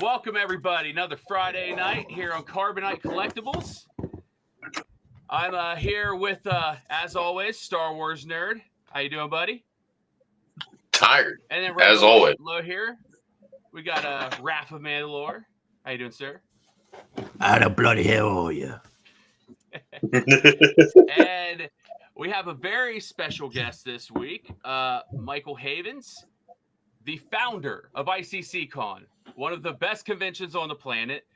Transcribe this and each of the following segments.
Welcome, everybody. Another Friday night here on Carbonite Collectibles. I'm here with, as always, Star Wars Nerd. How you doing, buddy? Tired, and then right as always. Low here, we got Raph of Mandalore. How you doing, sir? How the bloody hell are you? And we have a very special guest this week, Michael Havens, the founder of ICCCon, one of the best conventions on the planet.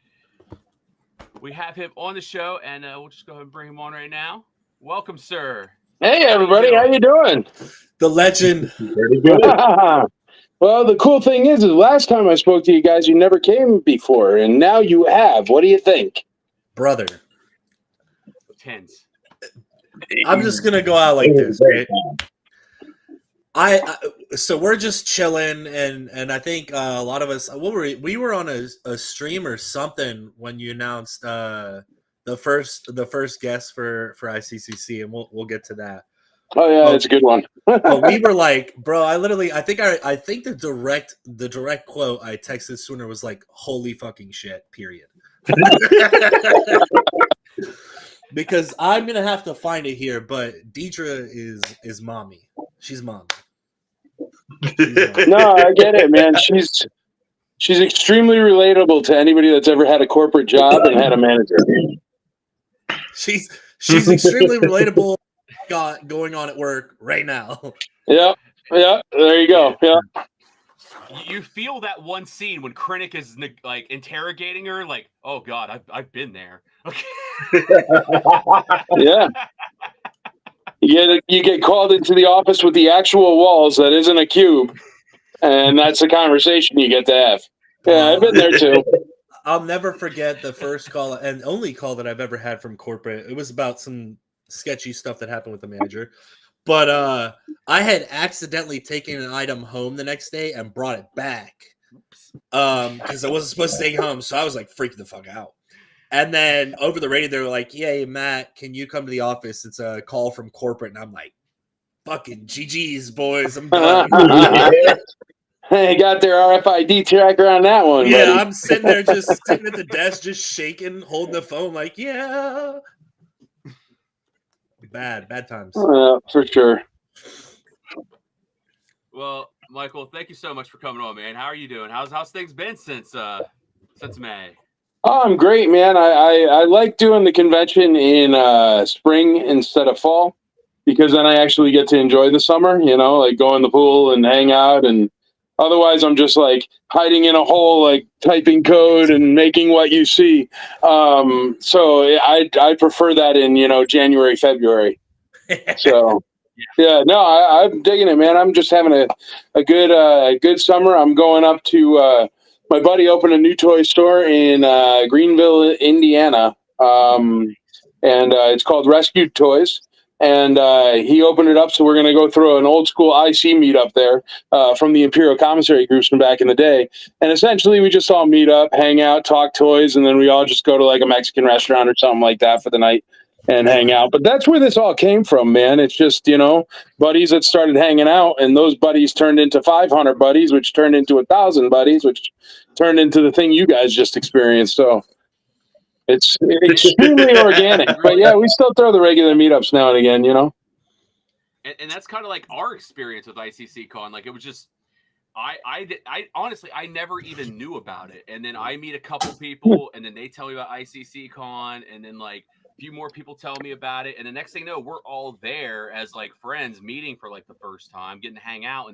We have him on the show, and we'll just go ahead and bring him on right now. Welcome, sir. Hey, everybody. How you doing? The legend. Pretty good. Well, the cool thing is last time I spoke to you guys, you never came before, and now you have. What do you think? Brother. Tense. I'm just going to go out like this, right? So we're just chilling, and I think a lot of us, we were on a stream or something when you announced the first guest for ICCC, and we'll get to that. Oh yeah, it's a good one. But we were like, bro, I think the direct quote I texted Sooner was like, "Holy fucking shit!" Period. Because I'm gonna have to find it here, but Deidre is mommy. She's mommy. No, I get it, man. She's extremely relatable to anybody that's ever had a corporate job and had a manager. She's extremely relatable. Got going on at work right now. Yeah. There you go. Yeah. You feel that one scene when Krennic is like interrogating her, like, oh god, I've been there. Okay. Yeah. You get called into the office with the actual walls that isn't a cube, and that's the conversation you get to have. Yeah, I've been there too. I'll never forget the first call and only call that I've ever had from corporate. It was about some sketchy stuff that happened with the manager. But I had accidentally taken an item home the next day and brought it back because I wasn't supposed to take it home. So I was like freaking the fuck out. And then over the radio, they were like, "Hey, Matt, can you come to the office? It's a call from corporate." And I'm like, "Fucking GG's, boys. I'm done." Hey, got their RFID tracker on that one. Yeah, buddy. I'm sitting there just sitting at the desk, just shaking, holding the phone like, yeah. Bad times. For sure. Well, Michael, thank you so much for coming on, man. How are you doing? How's things been since May? Oh, I'm great, man. I like doing the convention in spring instead of fall because then I actually get to enjoy the summer, like go in the pool and hang out. And otherwise I'm just like hiding in a hole, like typing code and making what you see. So I prefer that in, January, February. So yeah, no, I'm digging it, man. I'm just having a good summer. I'm going up to, my buddy opened a new toy store in Greenville, Indiana, and it's called Rescued Toys. And he opened it up, so we're going to go through an old school IC meetup there from the Imperial Commissary groups from back in the day. And essentially, we just all meet up, hang out, talk toys, and then we all just go to like a Mexican restaurant or something like that for the night and hang out. But that's where this all came from, man. It's just, buddies that started hanging out, and those buddies turned into 500 buddies, which turned into 1,000 buddies, which turned into the thing you guys just experienced. So it's extremely organic. But yeah, we still throw the regular meetups now and again, And that's kind of like our experience with ICCCon. Like it was just, I honestly, I never even knew about it. And then I meet a couple people and then they tell me about ICCCon, and then like a few more people tell me about it. And the next thing you know, we're all there as like friends meeting for like the first time, getting to hang out.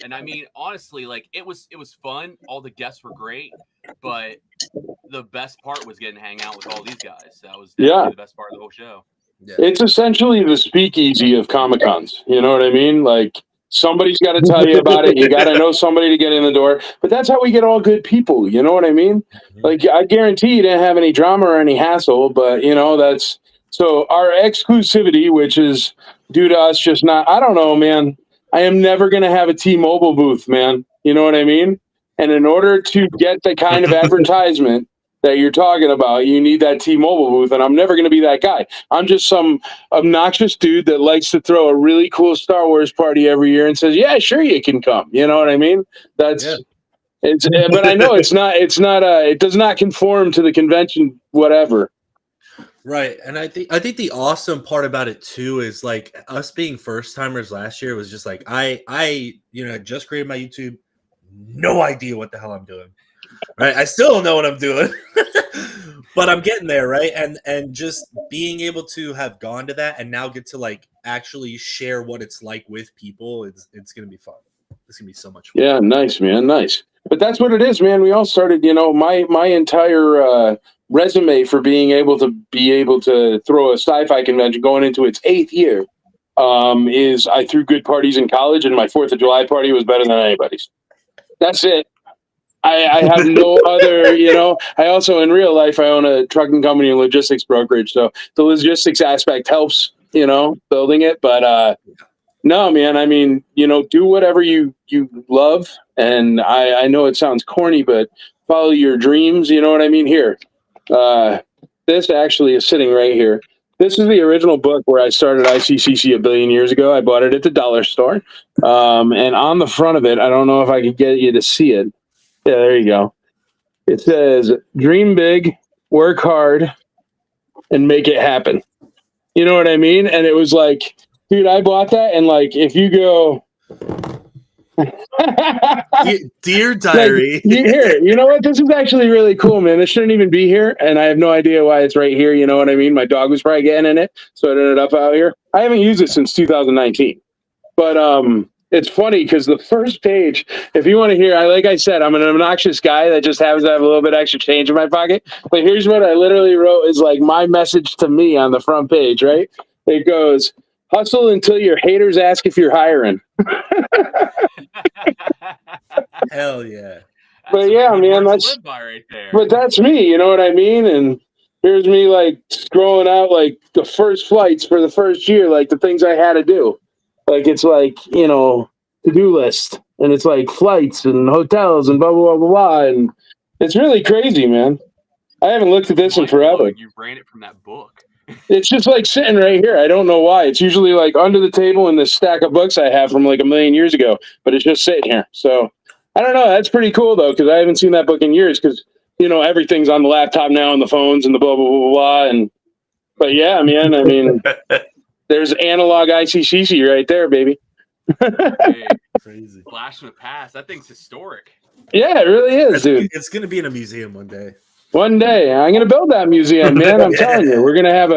And I mean, honestly, like it was fun. All the guests were great, but the best part was getting to hang out with all these guys. That was definitely the best part of the whole show. Yeah. It's essentially the speakeasy of Comic-Cons. You know what I mean? Like somebody's got to tell you about it. You got to know somebody to get in the door. But that's how we get all good people. You know what I mean? Like I guarantee you didn't have any drama or any hassle, but that's so our exclusivity, which is due to us just not, I don't know, man. I am never going to have a T-Mobile booth, man. You know what I mean? And in order to get the kind of advertisement that you're talking about, you need that T-Mobile booth, and I'm never going to be that guy. I'm just some obnoxious dude that likes to throw a really cool Star Wars party every year and says, yeah, sure, you can come. You know what I mean? That's But I know it's not. It does not conform to the convention. Whatever. Right, and I think the awesome part about it too is like us being first timers last year was just like I just created my YouTube, no idea what the hell I'm doing. Right, I still don't know what I'm doing, but I'm getting there. Right, and just being able to have gone to that and now get to like actually share what it's like with people, it's gonna be fun. It's gonna be so much fun. Yeah, nice, man, nice. But that's what it is, man. We all started. My entire resume for being able to throw a sci-fi convention going into its 8th year is I threw good parties in college, and my 4th of July party was better than anybody's. That's it. I have no other, I also in real life, I own a trucking company and logistics brokerage. So the logistics aspect helps, building it. But no, man, I mean, do whatever you love. And I know it sounds corny, but follow your dreams. You know what I mean? Here, this actually is sitting right here. This is the original book where I started ICCC a billion years ago. I bought it at the dollar store. And on the front of it, I don't know if I could get you to see it. Yeah, there you go. It says, dream big, work hard, and make it happen. You know what I mean? And it was like, dude, I bought that. And like, if you go... Dear diary. Here, you know what? This is actually really cool, man. This shouldn't even be here. And I have no idea why it's right here. You know what I mean? My dog was probably getting in it. So it ended up out here. I haven't used it since 2019. But it's funny because the first page, if you want to hear, like I said, I'm an obnoxious guy that just happens to have a little bit extra change in my pocket. But here's what I literally wrote is like my message to me on the front page, right? It goes, hustle until your haters ask if you're hiring. Hell yeah. But yeah, man, that's right there. But that's me, you know what I mean? And here's me like scrolling out like the first flights for the first year, like the things I had to do. Like it's like, to-do list. And it's like flights and hotels and blah, blah, blah, blah, blah. And it's really crazy, man. I haven't looked at this in forever. You ran it from that book. It's just like sitting right here. I don't know why. It's usually like under the table in this stack of books I have from like a million years ago. But it's just sitting here. So I don't know. That's pretty cool, though, because I haven't seen that book in years because, everything's on the laptop now and the phones and the blah, blah, blah, blah. But yeah, man, I mean... There's analog ICCC right there, baby. Hey, Crazy. Flash from the past. That thing's historic. Yeah, it really is, dude. It's going to be in a museum one day. One day, I'm going to build that museum, man. I'm telling you, we're going to have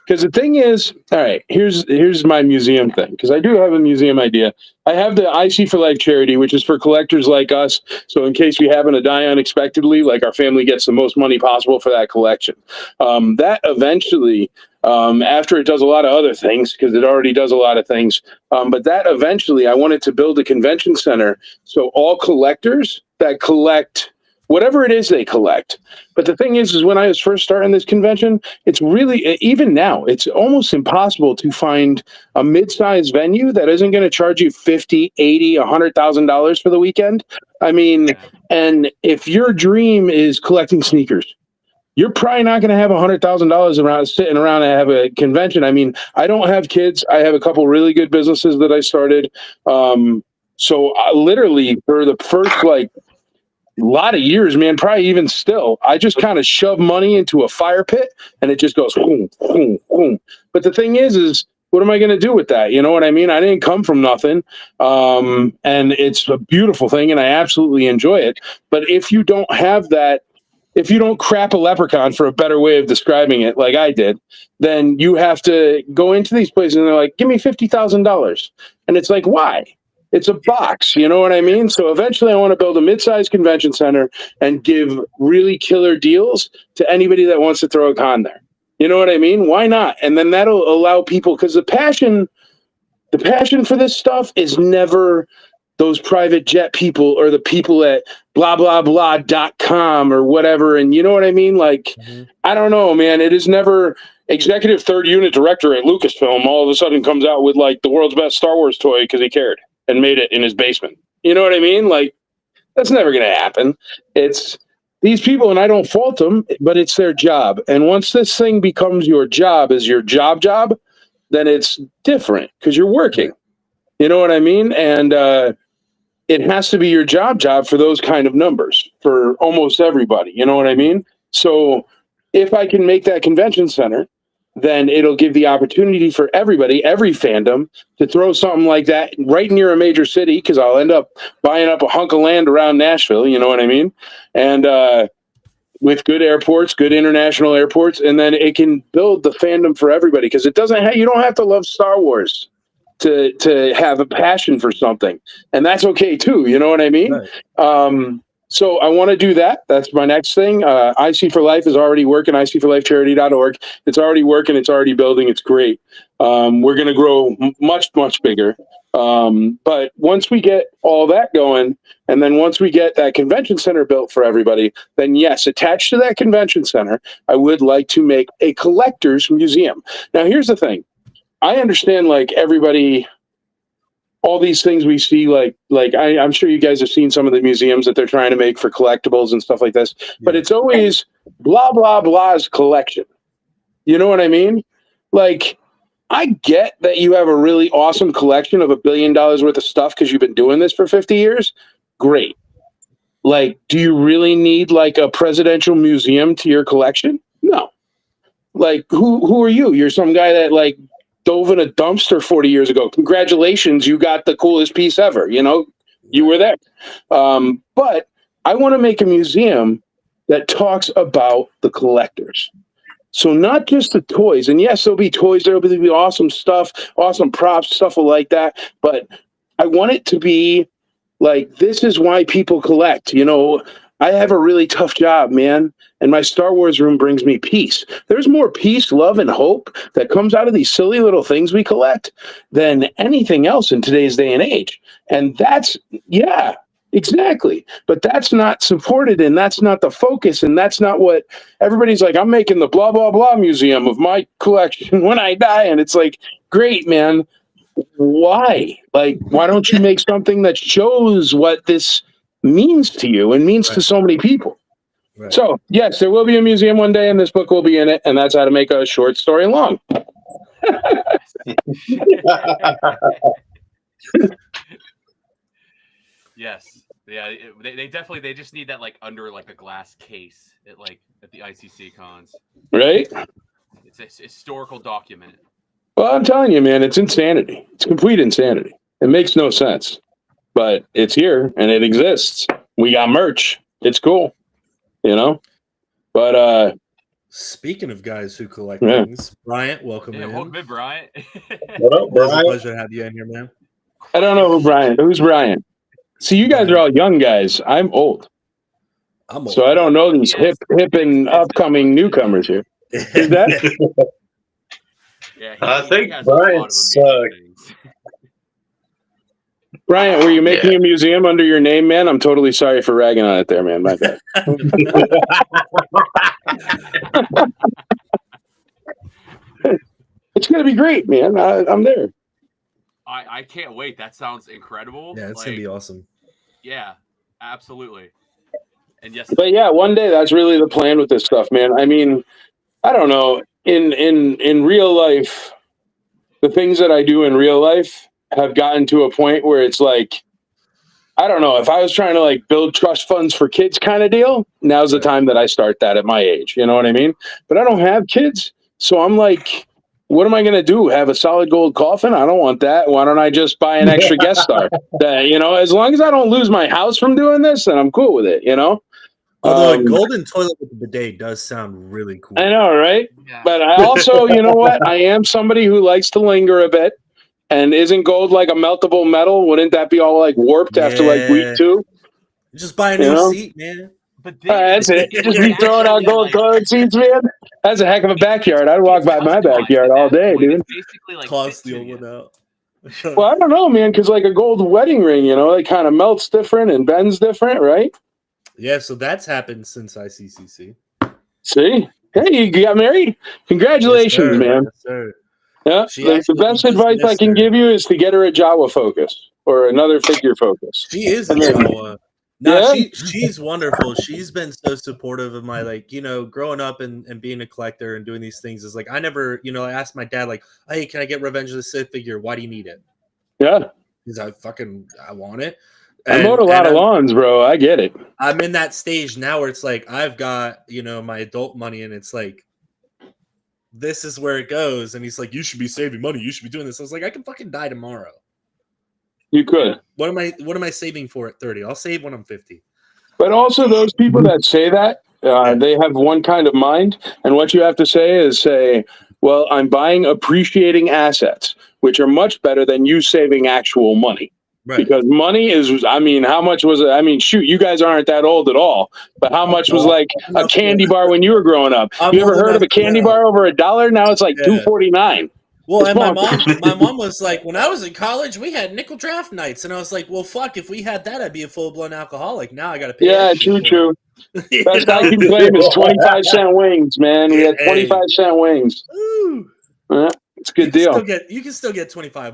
because the thing is, all right, here's my museum thing, because I do have a museum idea. I have the IC for Life charity, which is for collectors like us. So in case we happen to die unexpectedly, like our family gets the most money possible for that collection. That eventually, after it does a lot of other things, because it already does a lot of things, but that eventually I wanted to build a convention center. So all collectors that collect whatever it is they collect. But the thing is when I was first starting this convention, it's really, even now, it's almost impossible to find a mid-sized venue that isn't going to charge you $50, $80, $100,000 for the weekend. I mean, and if your dream is collecting sneakers, you're probably not going to have $100,000 sitting around and have a convention. I mean, I don't have kids. I have a couple really good businesses that I started. So I literally, for the first, a lot of years, man, probably even still, I just kind of shove money into a fire pit and it just goes boom, boom, boom. But the thing is what am I going to do with that? You know what I mean? I didn't come from nothing. And it's a beautiful thing and I absolutely enjoy it. But if you don't have that, if you don't crap a leprechaun, for a better way of describing it, like I did, then you have to go into these places and they're like, give me $50,000. And it's like, why? It's a box, you know what I mean? So eventually I want to build a mid-sized convention center and give really killer deals to anybody that wants to throw a con there. You know what I mean? Why not? And then that'll allow people, because the passion for this stuff is never those private jet people or the people at blah, blah, blah.com or whatever. And you know what I mean? I don't know, man. It is never executive third unit director at Lucasfilm all of a sudden comes out with the world's best Star Wars toy because he cared and made it in his basement. You know what I mean? That's never going to happen. It's these people, and I don't fault them, but it's their job. And once this thing becomes your job, as your job, then it's different because you're working. You know what I mean? And it has to be your job for those kind of numbers for almost everybody. You know what I mean? So if I can make that convention center, then it'll give the opportunity for everybody, every fandom, to throw something like that right near a major city, because I'll end up buying up a hunk of land around Nashville, you know what I mean? And with good airports, good international airports, and then it can build the fandom for everybody, because it doesn't you don't have to love Star Wars to have a passion for something, and that's okay too, you know what I mean? Right. So I want to do that. That's my next thing. IC for Life is already working, icforlifecharity.org. It's already working. It's already building. It's great. We're going to grow much, much bigger. But once we get all that going, and then once we get that convention center built for everybody, then yes, attached to that convention center, I would like to make a collector's museum. Now, here's the thing. I understand, like, everybody, all these things we see, like I'm sure you guys have seen some of the museums that they're trying to make for collectibles and stuff like this, but it's always blah, blah, blah's collection. You know what I mean? Like, I get that you have a really awesome collection of $1 billion worth of stuff because you've been doing this for 50 years. Great. Like, do you really need like a presidential museum to your collection? No. Like, who are you? You're some guy that like dove in a dumpster 40 years ago. Congratulations, you got the coolest piece ever. You know, you were there. But I want to make a museum that talks about the collectors. So not just the toys, and yes, there'll be toys, there'll be awesome stuff, awesome props, stuff like that. But I want it to be like, this is why people collect. You know, I have a really tough job, man, and my Star Wars room brings me peace. There's more peace, love, and hope that comes out of these silly little things we collect than anything else in today's day and age. And that's, yeah, exactly. But that's not supported, and that's not the focus, and that's not what everybody's like, I'm making the blah, blah, blah museum of my collection when I die. And it's like, great, man. Why? Like, why don't you make something that shows what this means to you and means to so many people? Right. So, yes, there will be a museum one day, and this book will be in it, and that's how to make a short story long. Yes. Yeah, they definitely, they just need that like under like a glass case at the ICCCons. Right? It's a historical document. Well, I'm telling you, man, it's insanity. It's complete insanity. It makes no sense. But it's here and it exists. We got merch. It's cool. You know? But speaking of guys who collect things, Bryant, welcome in. Welcome in, Bryant. What up, Bryant? It's a pleasure to have you in here, man. I don't know who's Bryant. See, you guys are all young guys. I'm old. So I don't know these hip and upcoming newcomers here. Is that? Yeah, I think Bryant's Bryant, were you making a museum under your name, man? I'm totally sorry for ragging on it there, man. My bad. It's going to be great, man. I'm there. I can't wait. That sounds incredible. Yeah, it's going to be awesome. Yeah, absolutely. And yes. But yeah, one day that's really the plan with this stuff, man. I mean, I don't know. In real life, the things that I do in real life have gotten to a point where it's like, I don't know, if I was trying to like build trust funds for kids kind of deal, now's the time that I start that at my age. You know what I mean? But I don't have kids. So I'm like, what am I going to do? Have a solid gold coffin? I don't want that. Why don't I just buy an extra guest star? You know, as long as I don't lose my house from doing this, then I'm cool with it, you know? Although a golden toilet with a bidet does sound really cool. I know, right? Yeah. But I also, you know what? I am somebody who likes to linger a bit. And isn't gold like a meltable metal? Wouldn't that be all like warped after like week 2? Just buy a new seat, man. But that's it. Just be throwing out gold toilet seats, man. That's a heck of a backyard. I'd walk by my backyard all day, dude. Basically like toss the old one out. Well, I don't know, man, because like a gold wedding ring, you know, it kind of melts different and bends different, right? Yeah, so that's happened since ICCC. See? Hey, you got married? Congratulations, man. Yes, sir. Yeah, the best advice I can give you is to get her a Jawa focus or another figure focus. She is a Jawa. No, she's wonderful. She's been so supportive of my, like, you know, growing up and being a collector and doing these things. Is like, I never, you know, I asked my dad, like, hey, can I get Revenge of the Sith figure? Why do you need it? Yeah. Because I want it. I mowed a lot of lawns, bro. I get it. I'm in that stage now where it's like I've got, my adult money, and it's like this is where it goes. And he's like, you should be saving money. You should be doing this. I was like, I can fucking die tomorrow. You could. What am I saving for at 30? I'll save when I'm 50. But also those people that say that, they have one kind of mind. And what you have to say is well, I'm buying appreciating assets, which are much better than you saving actual money. Right. Because money is, how much was it? Shoot, you guys aren't that old at all. But how much was like a candy bar when you were growing up? You ever heard of a candy bar over $1? Now it's like $2.49. Well, and my mom was like, when I was in college, we had nickel draft nights, and I was like, well, fuck, if we had that, I'd be a full-blown alcoholic. Now I got to pay. Yeah, true. Best I can claim is 25-cent wings, man. We had 25-cent wings. Ooh. It's a good deal. You can still get 25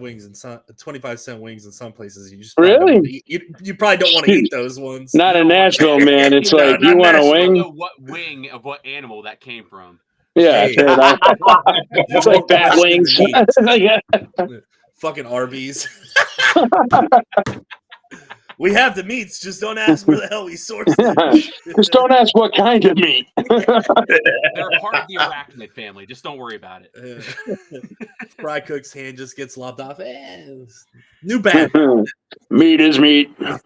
cent wings in some places. You just really? You probably don't want to eat those ones. Not in Nashville, man. It's like you want a wing. I don't know what wing of what animal that came from. Yeah, it's like bat wings. Fucking Arby's. We have the meats. Just don't ask where the hell we sourced it. Just don't ask what kind of meat. They're a part of the arachnid family. Just don't worry about it. Fry cook's hand just gets lopped off. New bad. Meat is meat. I'm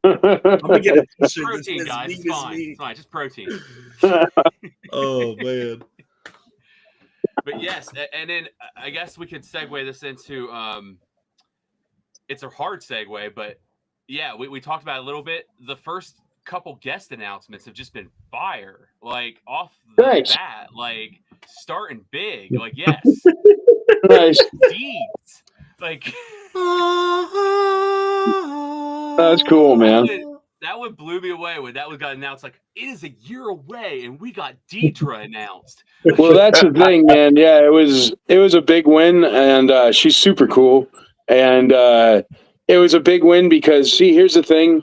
gonna get a protein, guys. It's fine. It's fine. Just protein. Oh man. But yes, and then I guess we could segue this into it's a hard segue, but yeah, we talked about it a little bit. The first couple guest announcements have just been fire, like off the bat, like starting big, like yes, nice, deeds, like that's cool, man. That one blew me away when that one got announced. Like it is a year away, and we got Deidre announced. Well, that's the thing, man. Yeah, it was a big win, and she's super cool. And it was a big win because, see, here's the thing.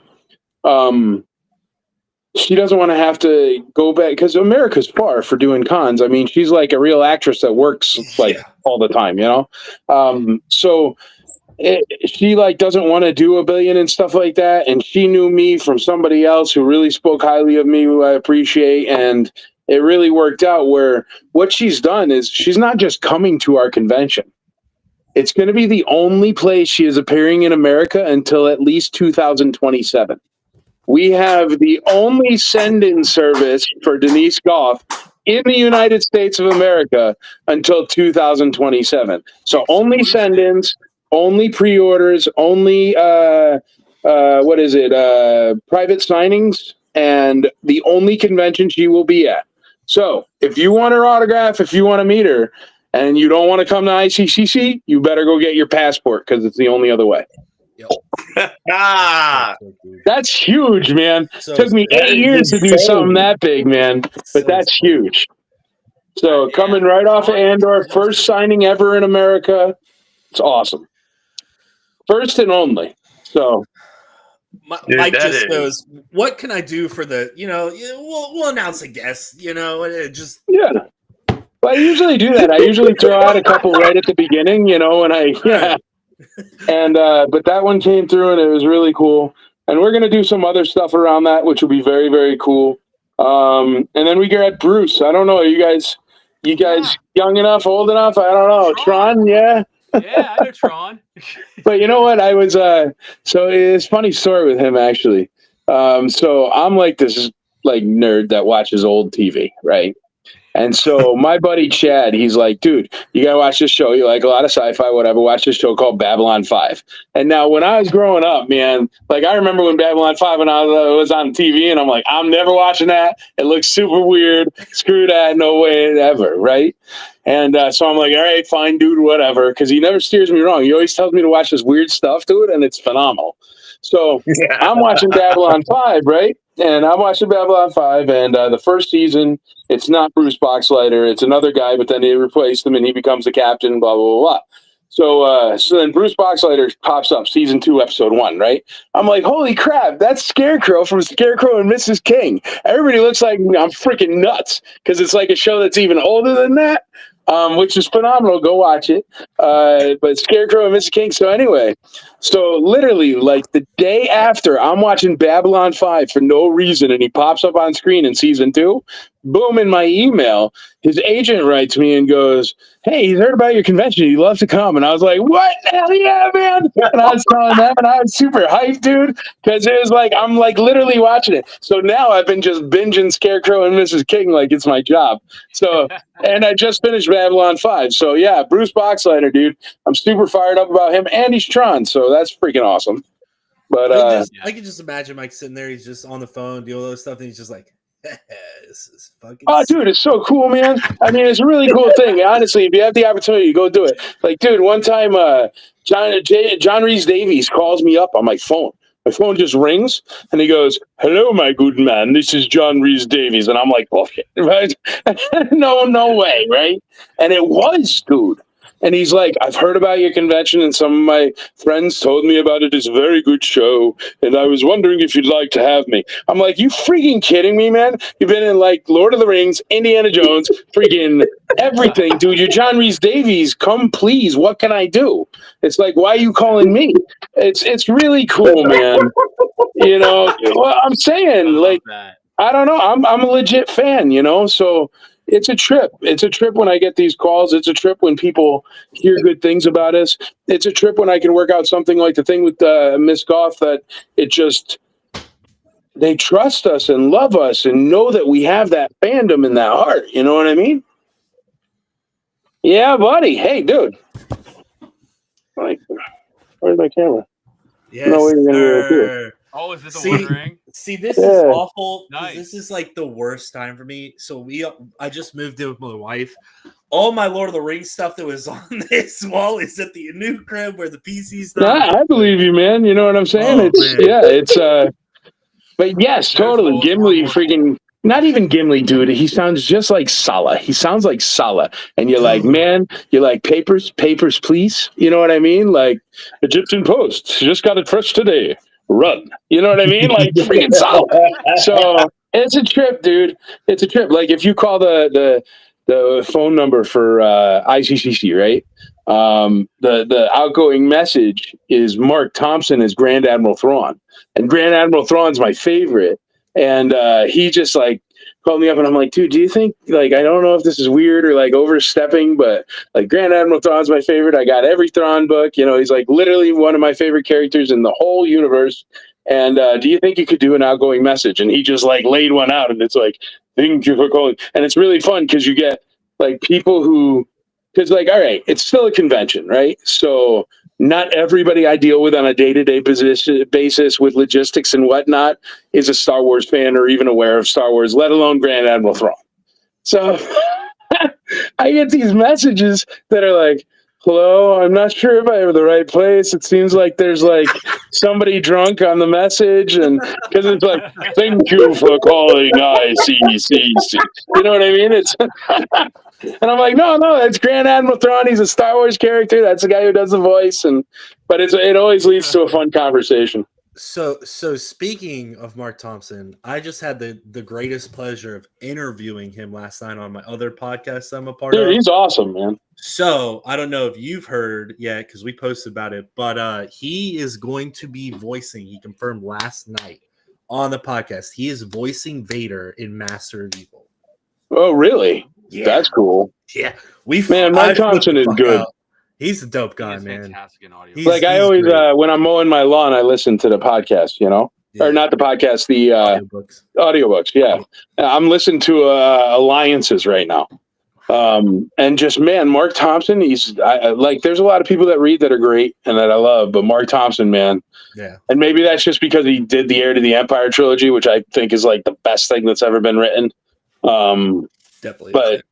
She doesn't want to have to go back because America's far for doing cons. She's like a real actress that works all the time, So she doesn't want to do $1 billion and stuff like that. And she knew me from somebody else who really spoke highly of me, who I appreciate. And it really worked out where what she's done is she's not just coming to our convention. It's going to be the only place she is appearing in America until at least 2027. We have the only send-in service for Denise Goff in the United States of America until 2027. So only send-ins, only pre-orders, only private signings, and the only convention she will be at. So if you want her autograph, if you want to meet her, and you don't want to come to ICCC, you better go get your passport because it's the only other way. Yep. That's huge, man. So took me 8 years to do something that big, man. But that's huge. So coming right off of Andor, first signing ever in America. It's awesome. First and only. So Mike just goes, what can I do for the, we'll announce a guest, just. Yeah. Well, I usually do that. I usually throw out a couple right at the beginning, but that one came through and it was really cool. And we're going to do some other stuff around that, which will be very, very cool. And then we get Bruce. I don't know. Are you guys young enough, old enough? I don't know. Tron, yeah. Yeah, I know Tron. But you know what? I was, so it's a funny story with him actually. So I'm like this nerd that watches old TV, right? And so my buddy Chad, he's like, dude, you got to watch this show. You like a lot of sci-fi, whatever. Watch this show called Babylon 5. And now when I was growing up, man, I remember when Babylon 5 when I was on TV and I'm like, I'm never watching that. It looks super weird. Screw that. No way ever. Right. And so I'm like, all right, fine, dude, whatever. Because he never steers me wrong. He always tells me to watch this weird stuff to it. And it's phenomenal. So I'm watching Babylon 5, right? And I'm watching Babylon 5, and the first season, it's not Bruce Boxleiter, it's another guy, but then they replaced him, and he becomes the captain, blah, blah, blah, blah. So then Bruce Boxleiter pops up, season 2, episode 1, right? I'm like, holy crap, that's Scarecrow from Scarecrow and Mrs. King. Everybody looks like I'm freaking nuts, because it's like a show that's even older than that, which is phenomenal. Go watch it. But Scarecrow and Mrs. King. So anyway, So literally, like the day after, I'm watching Babylon 5 for no reason, and he pops up on screen in season 2. Boom, in my email, his agent writes me and goes, "Hey, he's heard about your convention. He'd love to come." And I was like, "What? Hell yeah, man!" And I was telling them, and I was super hyped, dude, because it was like I'm like literally watching it. So now I've been just binging Scarecrow and Mrs. King like it's my job. So, and I just finished Babylon 5. So yeah, Bruce Boxleiter, dude, I'm super fired up about him, and he's Tron, so that's freaking awesome. But I can just imagine Mike sitting there. He's just on the phone, doing all this stuff, and he's just like, "This is fucking." oh, dude, it's so cool, man. I mean, it's a really cool thing. Honestly, if you have the opportunity, go do it. Like, dude, one time, John Rhys Davies calls me up on my phone. My phone just rings, and he goes, "Hello, my good man. This is John Rhys Davies." And I'm like, "Bullshit, right? No way, right?" And it was, dude. And he's like, "I've heard about your convention, and some of my friends told me about it. It's a very good show, and I was wondering if you'd like to have me." I'm like, "You freaking kidding me, man? You've been in like Lord of the Rings, Indiana Jones, freaking everything, dude. You're John Rhys Davies. Come, please. What can I do?" It's like, "Why are you calling me?" It's really cool, man. You know, well, I'm saying, like, I don't know. I'm a legit fan, you know, so it's a trip. It's a trip when I get these calls. It's a trip when people hear good things about us. It's a trip when I can work out something like the thing with Miss Goth, that it just, they trust us and love us and know that we have that fandom in that heart. You know what I mean? Yeah, buddy. Hey, dude. Like, where's my camera? Yes, no way you're gonna be able to do it. Oh, is this the One Ring? See, this is awful. Nice. This is like the worst time for me. So I just moved in with my wife. All my Lord of the Rings stuff that was on this wall is at the new crib where the PC's not. I believe you, man. You know what I'm saying? But yes, totally. Gimli, freaking, not even Gimli, dude. He sounds just like Sala. He sounds like Sala. And you're like, man, you're like, papers, please. You know what I mean? Like, Egyptian Post, just got it fresh today. Run. You know what I mean? Like, freaking Sala. So it's a trip, dude. It's a trip. Like, if you call the phone number for ICCC, right? The outgoing message is Mark Thompson as Grand Admiral Thrawn. And Grand Admiral Thrawn's my favorite. And he just like called me up, and I'm like, "Dude, do you think, like, I don't know if this is weird or like overstepping, but like Grand Admiral Thrawn's my favorite. I got every Thrawn book. You know, he's like literally one of my favorite characters in the whole universe. And do you think you could do an outgoing message?" And he just like laid one out, and it's like, "Thank you for calling." And it's really fun because you get like people who, because like, all right, it's still a convention, right? So not everybody I deal with on a day-to-day basis with logistics and whatnot is a Star Wars fan or even aware of Star Wars, let alone Grand Admiral Thrawn. So I get these messages that are like, "Hello, I'm not sure if I have the right place. It seems like there's like somebody drunk on the message," and because it's like, "Thank you for calling ICCC." You know what I mean? It's and I'm like, no, that's Grand Admiral Thrawn. He's a Star Wars character. That's the guy who does the voice, but it always leads to a fun conversation. So speaking of Mark Thompson, I just had the greatest pleasure of interviewing him last night on my other podcast I'm a part of. Dude, he's awesome, man. So I don't know if you've heard yet because we posted about it, but he is going to be voicing. He confirmed last night on the podcast. He is voicing Vader in Master of Evil. Oh, really? Yeah. That's cool. Yeah, Mark Thompson is good. Out. He's a dope guy, man. Fantastic in audio. Like I always, when I'm mowing my lawn, I listen to the podcast. You know, or not the podcast, the audiobooks. Yeah, I'm listening to Alliances right now. And just, man, Mark Thompson, he's like, there's a lot of people that read that are great and that I love, but Mark Thompson, man. Yeah. And maybe that's just because he did the Heir to the Empire trilogy, which I think is like the best thing that's ever been written. Definitely. But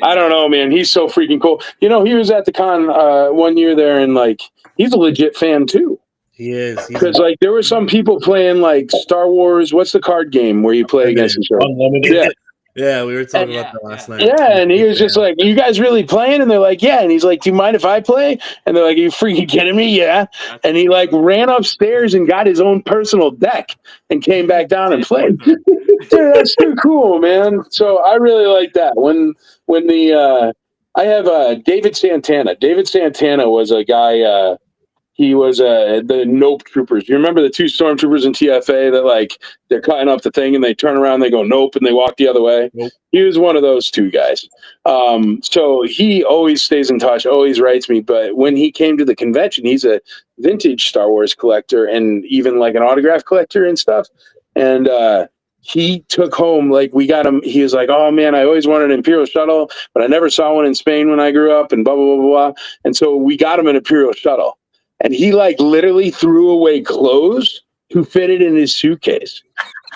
I don't know, man. He's so freaking cool. You know, he was at the con 1 year there, and like, he's a legit fan too. He is. Because like there were some people playing like Star Wars. What's the card game where you play against each other? Unlimited. Yeah, we were talking about that last night. Yeah, and he was just like, "You guys really playing?" And they're like, "Yeah." And he's like, "Do you mind if I play?" And they're like, "Are you freaking kidding me?" Yeah. And he like ran upstairs and got his own personal deck and came back down and played. Dude, that's too cool, man. So I really like that. When I have David Santana. David Santana was a guy. He was the Nope Troopers. You remember the two stormtroopers in TFA that like they're cutting up the thing and they turn around, they go nope, and they walk the other way. Nope. He was one of those two guys. So he always stays in touch, always writes me. But when he came to the convention, he's a vintage Star Wars collector and even like an autograph collector and stuff. And he took home, like we got him, he was like, oh man, I always wanted an Imperial shuttle, but I never saw one in Spain when I grew up and blah, blah, blah, blah. And so we got him an Imperial shuttle. And he like literally threw away clothes to fit it in his suitcase.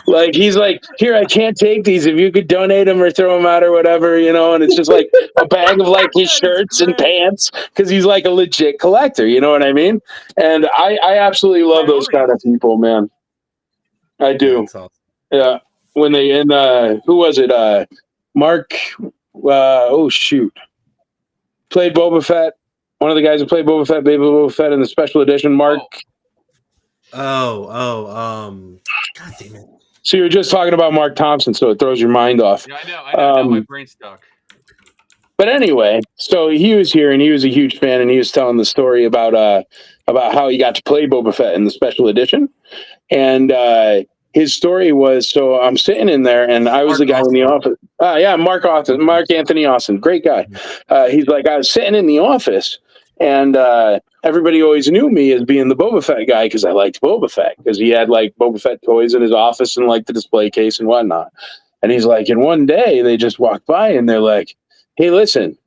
Like he's like, here, I can't take these. If you could donate them or throw them out or whatever, you know. And it's just like a bag of like his shirts and pants because he's like a legit collector. You know what I mean? And I absolutely love those kind of people, man. I do. That's awesome. Yeah. When they who was it? Mark. Oh shoot. Played Boba Fett. One of the guys who played Boba Fett, Baby Boba Fett in the special edition. Mark. God damn it. So you were just talking about Mark Thompson, so it throws your mind off. Yeah, I know. Now my brain's stuck. But anyway, so he was here and he was a huge fan, and he was telling the story about how he got to play Boba Fett in the special edition. And his story was, so I'm sitting in there and I was the guy in the office. Mark Anthony Austin, great guy. He's like, I was sitting in the office and everybody always knew me as being the Boba Fett guy because I liked Boba Fett because he had like Boba Fett toys in his office and like the display case and whatnot. And he's like, and one day they just walked by and they're like, hey, listen,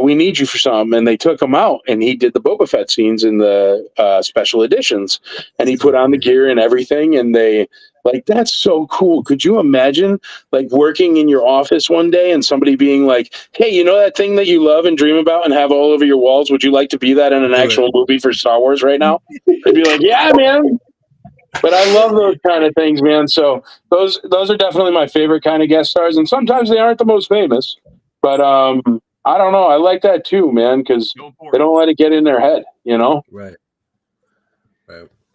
we need you for something. And they took him out and he did the Boba Fett scenes in the special editions and he put on the gear and everything. And they like, that's so cool. Could you imagine like working in your office one day and somebody being like, hey, you know that thing that you love and dream about and have all over your walls? Would you like to be that in an actual movie for Star Wars right now? They'd be like, yeah, man. But I love those kind of things, man. So those are definitely my favorite kind of guest stars. And sometimes they aren't the most famous, but I don't know. I like that too, man, because they don't let it get in their head, you know? Right.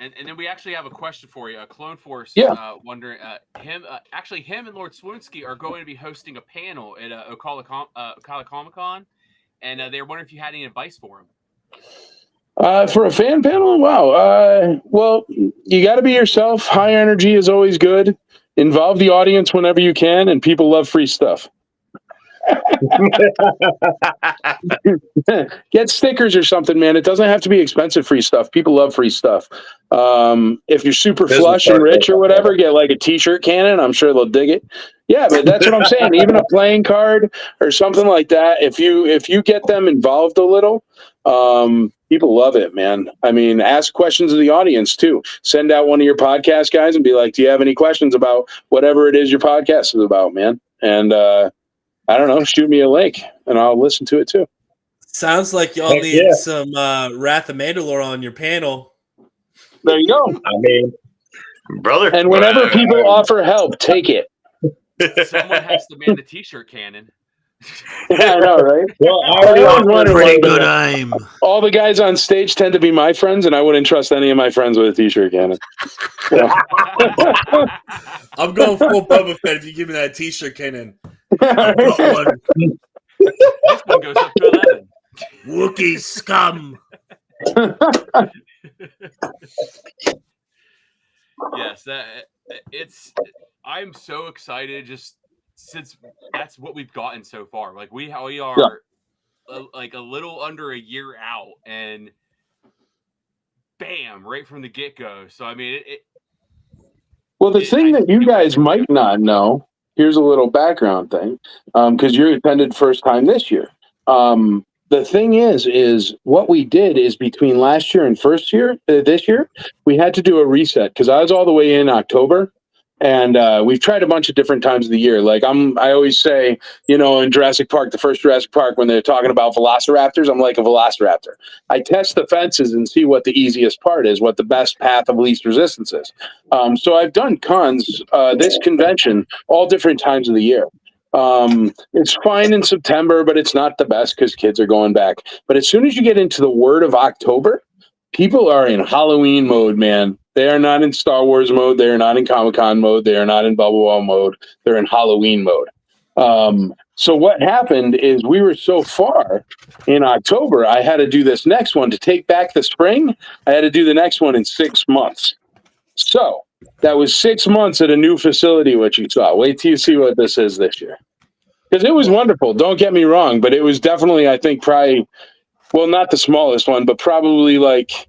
And then we actually have a question for you. Clone Force, wondering, him and Lord Swinski are going to be hosting a panel at Ocala Comic-Con, and they're wondering if you had any advice for him. For a fan panel? Wow. Well, you got to be yourself. High energy is always good. Involve the audience whenever you can, and people love free stuff. Get stickers or something, man. It doesn't have to be expensive free stuff. People love free stuff. If you're super flush and rich or whatever, get like a t-shirt cannon. I'm sure they'll dig it. Yeah, but that's what I'm saying. Even a playing card or something like that. If you get them involved a little, people love it, man. I mean, ask questions of the audience too. Send out one of your podcast guys and be like, do you have any questions about whatever it is your podcast is about, man? And I don't know, shoot me a link and I'll listen to it too. Sounds like y'all need some Wrath of Mandalore on your panel. There you go. I mean, brother. And whenever people offer help, take it. Someone has to man the t-shirt cannon. Yeah, I know, right? Well, pretty good aim. All the guys on stage tend to be my friends, and I wouldn't trust any of my friends with a t-shirt cannon. Yeah. I'm going full Boba Fett if you give me that t-shirt cannon. This one goes up to 11. Wookiee scum. Yes, I'm so excited just since that's what we've gotten so far. Like we are like a little under a year out, and bam, right from the get-go. So I mean, well, the thing that you guys might not know, here's a little background thing, because you attended first time this year. The thing is what we did is between last year and this year, we had to do a reset because I was all the way in October. And we've tried a bunch of different times of the year. Like I always say, you know, in Jurassic Park, the first Jurassic Park, when they're talking about velociraptors, I'm like a velociraptor. I test the fences and see what the easiest part is, what the best path of least resistance is. So I've done cons, this convention, all different times of the year. It's fine in September, but it's not the best because kids are going back. But as soon as you get into the word of October, people are in Halloween mode, man. They are not in Star Wars mode. They are not in Comic-Con mode. They are not in Bubble Wall mode. They're in Halloween mode. So what happened is we were so far in October, I had to do this next one to take back the spring. I had to do the next one in 6 months. So that was 6 months at a new facility, what you saw. Wait till you see what this is this year. Because it was wonderful. Don't get me wrong, but it was definitely, I think, probably, well, not the smallest one, but probably like,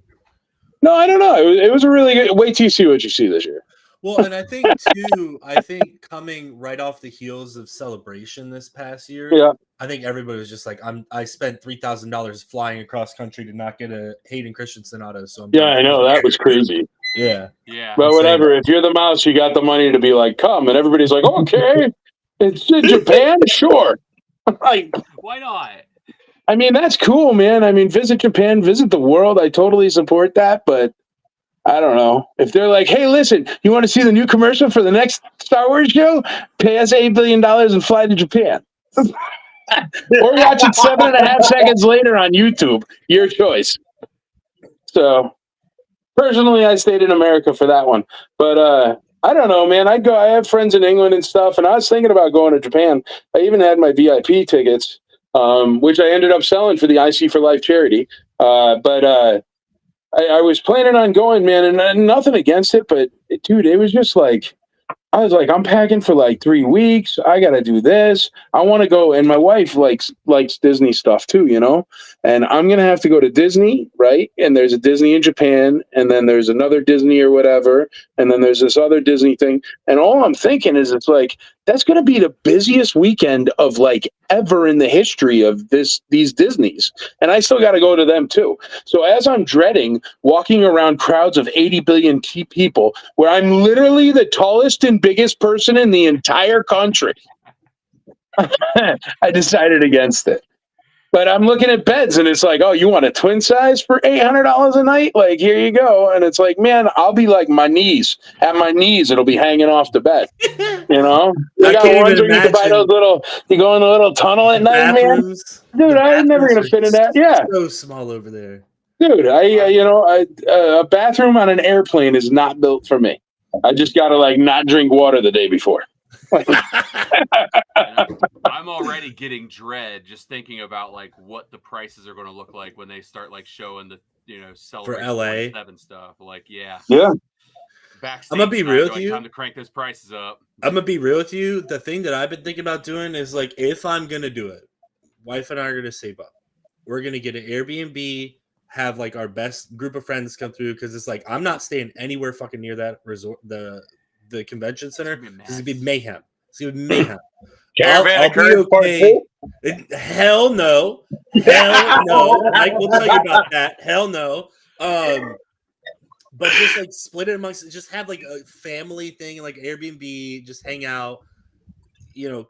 no, I don't know. It was a really good, wait till you see what you see this year. Well, and I think too, coming right off the heels of Celebration this past year, Yeah. I think everybody was just like, I spent $3,000 flying across country to not get a Hayden Christensen auto. So Yeah, I know. That was crazy. Yeah. Yeah. But whatever. If you're the mouse, you got the money to be like, come. And everybody's like, okay, it's in Japan? Sure. Like, why not? I mean, that's cool, man. I mean, visit Japan, visit the world. I totally support that. But I don't know. If they're like, hey, listen, you want to see the new commercial for the next Star Wars show? Pay us $8 billion and fly to Japan. Or watch it 7.5 seconds later on YouTube. Your choice. So, personally, I stayed in America for that one. But I don't know, man. I have friends in England and stuff, and I was thinking about going to Japan. I even had my VIP tickets, which I ended up selling for the IC for Life charity. But I was planning on going, man, and nothing against it, but dude, it was just like, I was like, I'm packing for like 3 weeks. I got to do this. I want to go. And my wife likes Disney stuff too, you know, and I'm going to have to go to Disney. Right. And there's a Disney in Japan, and then there's another Disney or whatever. And then there's this other Disney thing. And all I'm thinking is, it's like, that's going to be the busiest weekend of like ever in the history of these Disneys. And I still got to go to them too. So as I'm dreading walking around crowds of 80 billion people, where I'm literally the tallest and biggest person in the entire country, I decided against it. But I'm looking at beds, and it's like, oh, you want a twin size for $800 a night? Like, here you go. And it's like, man, I'll be like my knees. At my knees, it'll be hanging off the bed. You know? They got ones where you can buy those little, you go in the little tunnel at night, man. Dude, I'm never going to fit in that. Yeah. So small over there. Dude, a bathroom on an airplane is not built for me. I just got to like not drink water the day before. I'm already getting dread just thinking about like what the prices are going to look like when they start like showing the for LA 7 stuff. Like, yeah. Backstage, I'm gonna be real with you. Time to crank those prices up. I'm gonna be real with you. The thing that I've been thinking about doing is like, if I'm gonna do it, wife and I are gonna save up. We're gonna get an Airbnb, have like our best group of friends come through, because it's like, I'm not staying anywhere fucking near that resort, the convention center. This is gonna be mayhem. It's gonna be mayhem. I'll be okay. Hell no. Hell no. Mike will tell you about that. Hell no. But just like split it amongst, just have like a family thing, like Airbnb, just hang out,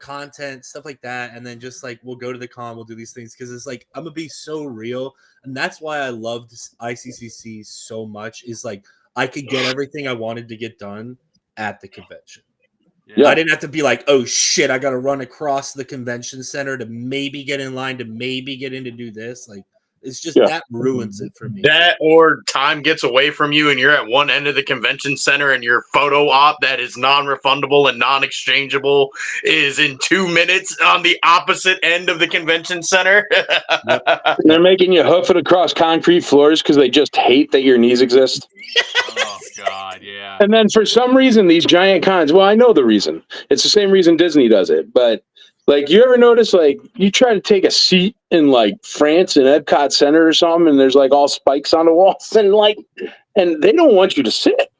content, stuff like that. And then just like, we'll go to the con, we'll do these things. Cause it's like, I'm gonna be so real. And that's why I loved ICCC so much, is like, I could get everything I wanted to get done at the convention. Yeah. I didn't have to be like, oh shit, I got to run across the convention center to maybe get in line to maybe get in to do this. Like, it's just that ruins it for me. That, or time gets away from you and you're at one end of the convention center and your photo op that is non-refundable and non-exchangeable is in 2 minutes on the opposite end of the convention center. Yep. They're making you hoof it across concrete floors because they just hate that your knees exist. Oh God, yeah. And then for some reason, these giant cons, well, I know the reason. It's the same reason Disney does it. But like, you ever notice, like, you try to take a seat in like France in Epcot Center or something, and there's like all spikes on the walls, and they don't want you to sit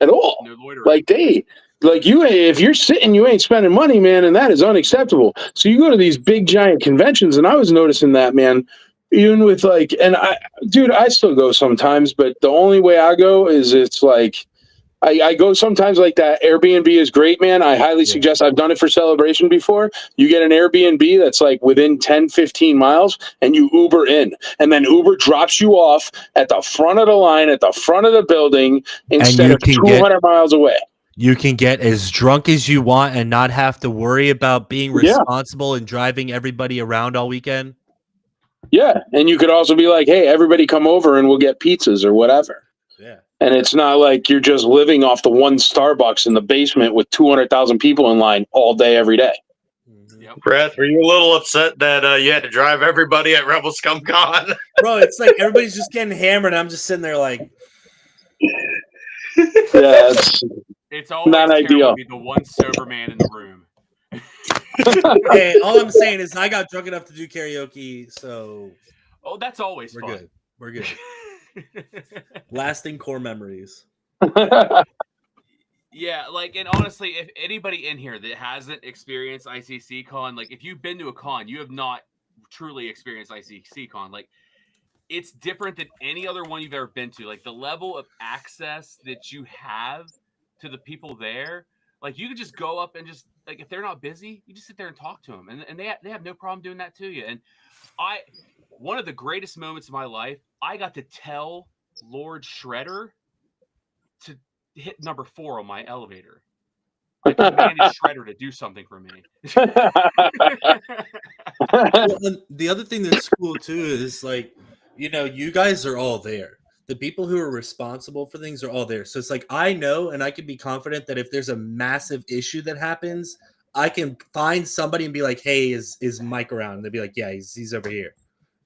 at all. No loitering. Like if you're sitting, you ain't spending money, man, and that is unacceptable. So you go to these big giant conventions, and I was noticing that, man. Even with like, and I still go sometimes, but the only way I go is it's like, I go sometimes like that. Airbnb is great, man. I highly suggest. I've done it for Celebration before. You get an Airbnb that's like within 10, 15 miles, and you Uber in. And then Uber drops you off at the front of the line, at the front of the building, instead of 200 miles away. You can get as drunk as you want and not have to worry about being responsible and driving everybody around all weekend. Yeah, and you could also be like, hey, everybody come over and we'll get pizzas or whatever. Yeah. And it's not like you're just living off the one Starbucks in the basement with 200,000 people in line all day, every day. Yep. Brett, were you a little upset that you had to drive everybody at Rebel Scum Con? Bro, it's like everybody's just getting hammered. And I'm just sitting there like, Yeah, It's always Not terrible ideal. to be the one sober man in the room. hey, all I'm saying is I got drunk enough to do karaoke, so Oh, that's always we're fun. good. We're good. Lasting core memories. Yeah, like, and honestly, if anybody in here that hasn't experienced ICCCon, like, if you've been to a con, you have not truly experienced ICCCon. Like, it's different than any other one you've ever been to. Like, the level of access that you have to the people there, like, you could just go up and just, like, if they're not busy, you just sit there and talk to them, and they have no problem doing that to you. And one of the greatest moments of my life, I got to tell Lord Shredder to hit number 4 on my elevator. I commanded Shredder to do something for me. Well, the other thing that's cool too is like, you know, you guys are all there. The people who are responsible for things are all there. So it's like I know and I can be confident that if there's a massive issue that happens, I can find somebody and be like, "Hey, is Mike around?" And they'll be like, "Yeah, he's over here."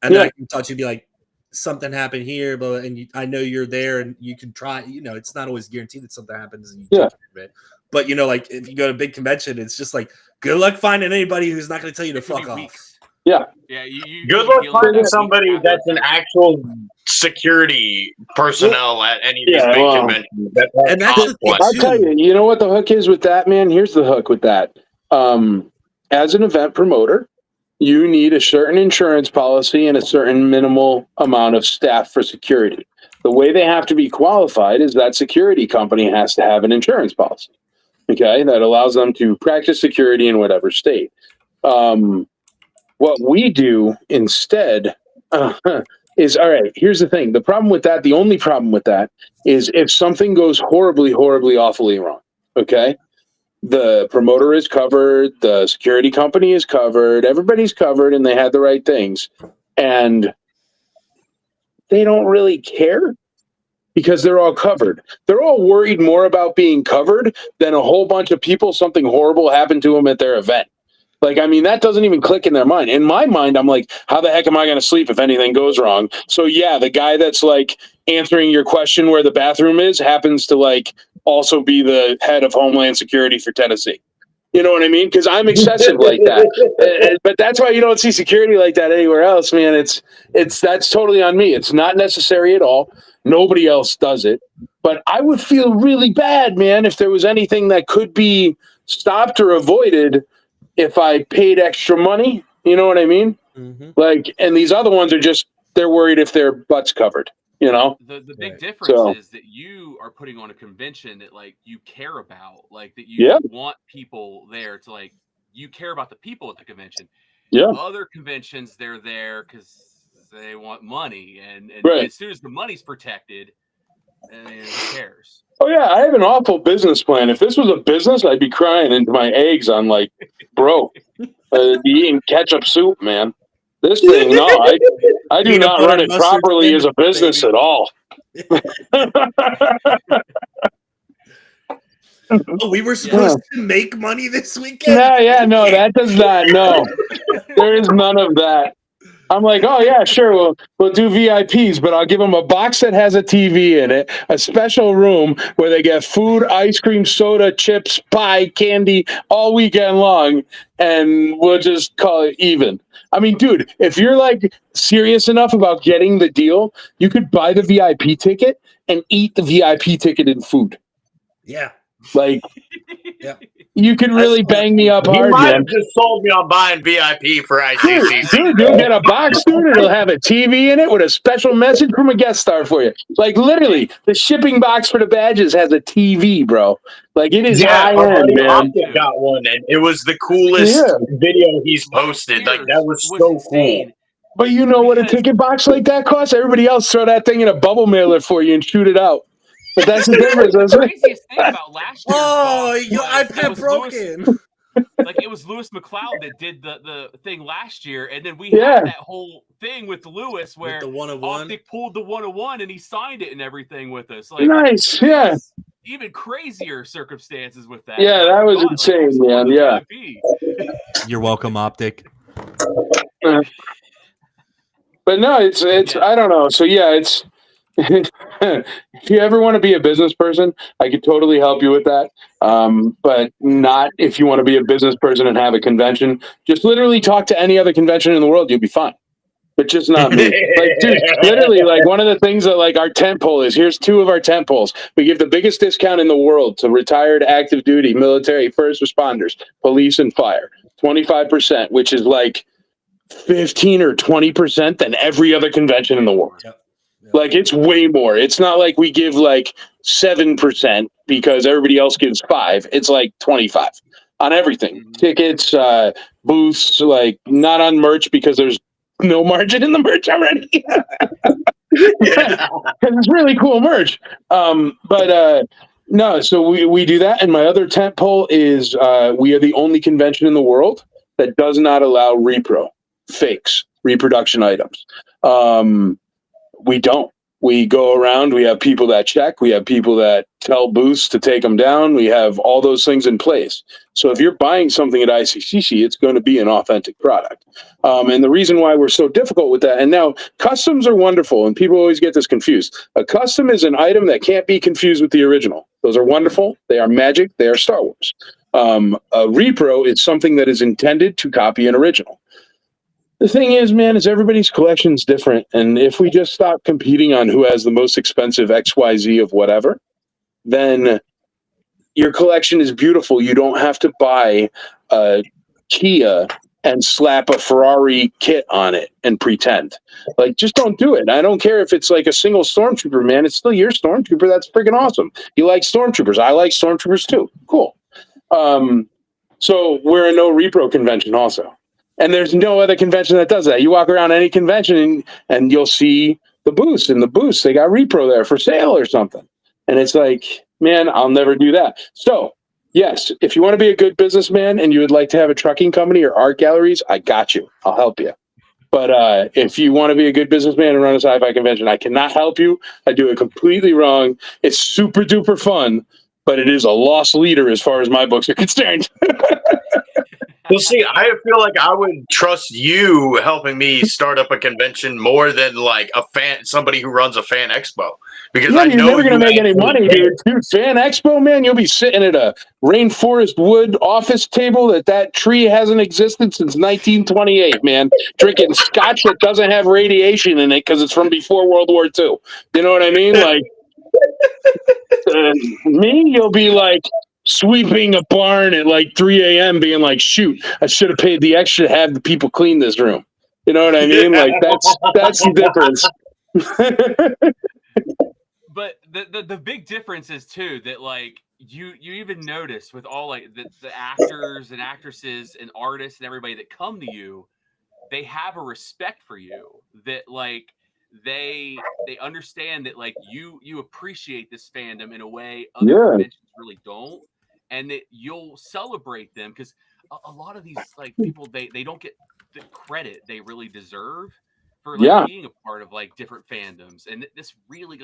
And then I can talk to you and be like, something happened here, but I know you're there and you can try, you know, it's not always guaranteed that something happens and you take care of it. But you know, like if you go to a big convention, it's just like good luck finding anybody who's not going to tell you to fuck off. Weeks. Yeah. You Good luck finding somebody that's an actual security personnel at any of these big conventions. And that's the thing I'll tell you, you know what the hook is with that, man? Here's the hook with that. As an event promoter, you need a certain insurance policy and a certain minimal amount of staff for security. The way they have to be qualified is that security company has to have an insurance policy, okay, that allows them to practice security in whatever state. What we do instead is, all right, here's the thing. The problem with that, the only problem with that is if something goes horribly, horribly, awfully wrong, okay? The promoter is covered, the security company is covered, everybody's covered, and they had the right things. And they don't really care because they're all covered. They're all worried more about being covered than a whole bunch of people, something horrible happened to them at their event. Like, I mean, that doesn't even click in their mind. In my mind, I'm like, how the heck am I going to sleep if anything goes wrong? So, yeah, the guy that's like answering your question where the bathroom is happens to like also be the head of Homeland Security for Tennessee. You know what I mean? Because I'm excessive like that. But that's why you don't see security like that anywhere else, man. That's totally on me. It's not necessary at all. Nobody else does it. But I would feel really bad, man, if there was anything that could be stopped or avoided if I paid extra money. You know what I mean? Mm-hmm. Like, and these other ones are just, they're worried if their butt's covered. You know, the big difference is that you are putting on a convention that like you care about, like that you want people there to like, you care about the people at the convention. Yeah. Other conventions, they're there because they want money, and as soon as the money's protected, who cares? Oh yeah, I have an awful business plan. If this was a business, I'd be crying into my eggs on like, bro, be eating ketchup soup, man. This thing, no, I do not run it properly as a business at all. Oh, we were supposed to make money this weekend? No, that does not. No, there is none of that. I'm like, oh yeah, sure, we'll do VIPs, but I'll give them a box that has a TV in it, a special room where they get food, ice cream, soda, chips, pie, candy all weekend long, and we'll just call it even. I mean, dude, if you're like serious enough about getting the deal, you could buy the VIP ticket and eat the VIP ticket in food. Yeah. Like, yeah. You could really bang me up hard, might man. have just sold me on buying VIP for ICCC. Dude, you'll get a box, dude. It'll have a TV in it with a special message from a guest star for you. Like, literally, the shipping box for the badges has a TV, bro. Like, it is high-end, man. Optic got one, and it was the coolest video he's posted. Like, that was so cool. But you know what a ticket box like that costs? Everybody else throw that thing in a bubble mailer for you and shoot it out. But that's the difference, isn't it? The craziest thing about last year's your iPad broken. Like, it was Lewis McLeod that did the thing last year, and then we had that whole thing with Lewis where Optic pulled the 101 and he signed it and everything with us. Like, nice, even crazier circumstances with that. Yeah, that was insane, man. Yeah. You're welcome, Optic. But no, it's I don't know. So yeah, it's if you ever want to be a business person, I could totally help you with that. But not if you want to be a business person and have a convention. Just literally talk to any other convention in the world, you'll be fine. But just not me. Like, dude, literally, like one of the things that like our tent pole is, here's 2 of our tent poles. We give the biggest discount in the world to retired active duty, military, first responders, police and fire. 25%, which is like 15 or 20% than every other convention in the world. Yep. Like, it's way more. It's not like we give like 7% because everybody else gives 5. It's like 25 on everything. Tickets, booths, like not on merch because there's no margin in the merch already. It's really cool merch. No, so we do that. And my other tent pole is we are the only convention in the world that does not allow repro, fakes, reproduction items. We don't. We go around, we have people that check, we have people that tell booths to take them down. We have all those things in place. So if you're buying something at ICCC, it's going to be an authentic product. And the reason why we're so difficult with that, and now customs are wonderful, and people always get this confused. A custom is an item that can't be confused with the original. Those are wonderful. They are magic. They are Star Wars. A repro is something that is intended to copy an original. The thing is, man, is everybody's collection is different. And if we just stop competing on who has the most expensive XYZ of whatever, then your collection is beautiful. You don't have to buy a Kia and slap a Ferrari kit on it and pretend. Like, just don't do it. I don't care if it's like a single Stormtrooper, man. It's still your Stormtrooper. That's freaking awesome. You like Stormtroopers. I like Stormtroopers too. Cool. So we're a no repro convention also. And there's no other convention that does that. You walk around any convention and you'll see the booths. In the booths, they got repro there for sale or something. And it's like, man, I'll never do that. So, yes, if you want to be a good businessman and you would like to have a trucking company or art galleries, I got you. I'll help you. But if you want to be a good businessman and run a sci-fi convention, I cannot help you. I do it completely wrong. It's super duper fun, but it is a lost leader as far as my books are concerned. Well, see, I feel like I would trust you helping me start up a convention more than like somebody who runs a fan expo, because I know you're never going to make any money, dude. Fan expo, man, you'll be sitting at a rainforest wood office table that tree hasn't existed since 1928, man, drinking scotch that doesn't have radiation in it because it's from before World War II. You know what I mean? Like, me, you'll be like sweeping a barn at like 3 a.m. being like, shoot, I should have paid the extra to have the people clean this room. You know what I mean? Like, that's the difference. But the big difference is too that like you even notice with all like the actors and actresses and artists and everybody that come to you, they have a respect for you that like they understand that like you appreciate this fandom in a way other conventions really don't, and that you'll celebrate them because a lot of these like people they don't get the credit they really deserve for like being a part of like different fandoms. And this really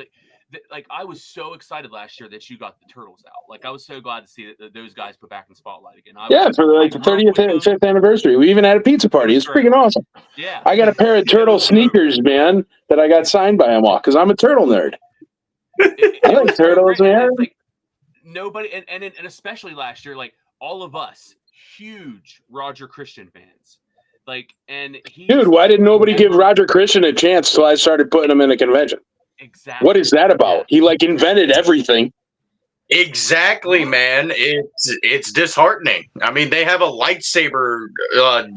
like I was so excited last year that you got the Turtles out. Like I was so glad to see that those guys put back in spotlight again. For like the 30th and 5th anniversary. We even had a pizza party. It's freaking awesome. Yeah. I got a pair of turtle sneakers, man, that I got signed by them all because I'm a turtle nerd. I like turtles, man. Like, nobody and especially last year, like all of us huge Roger Christian fans. Like, and dude, why didn't nobody give Roger Christian a chance till I started putting him in a convention? Exactly. What is that about? He like invented everything. Exactly, man. It's disheartening. I mean, they have a lightsaber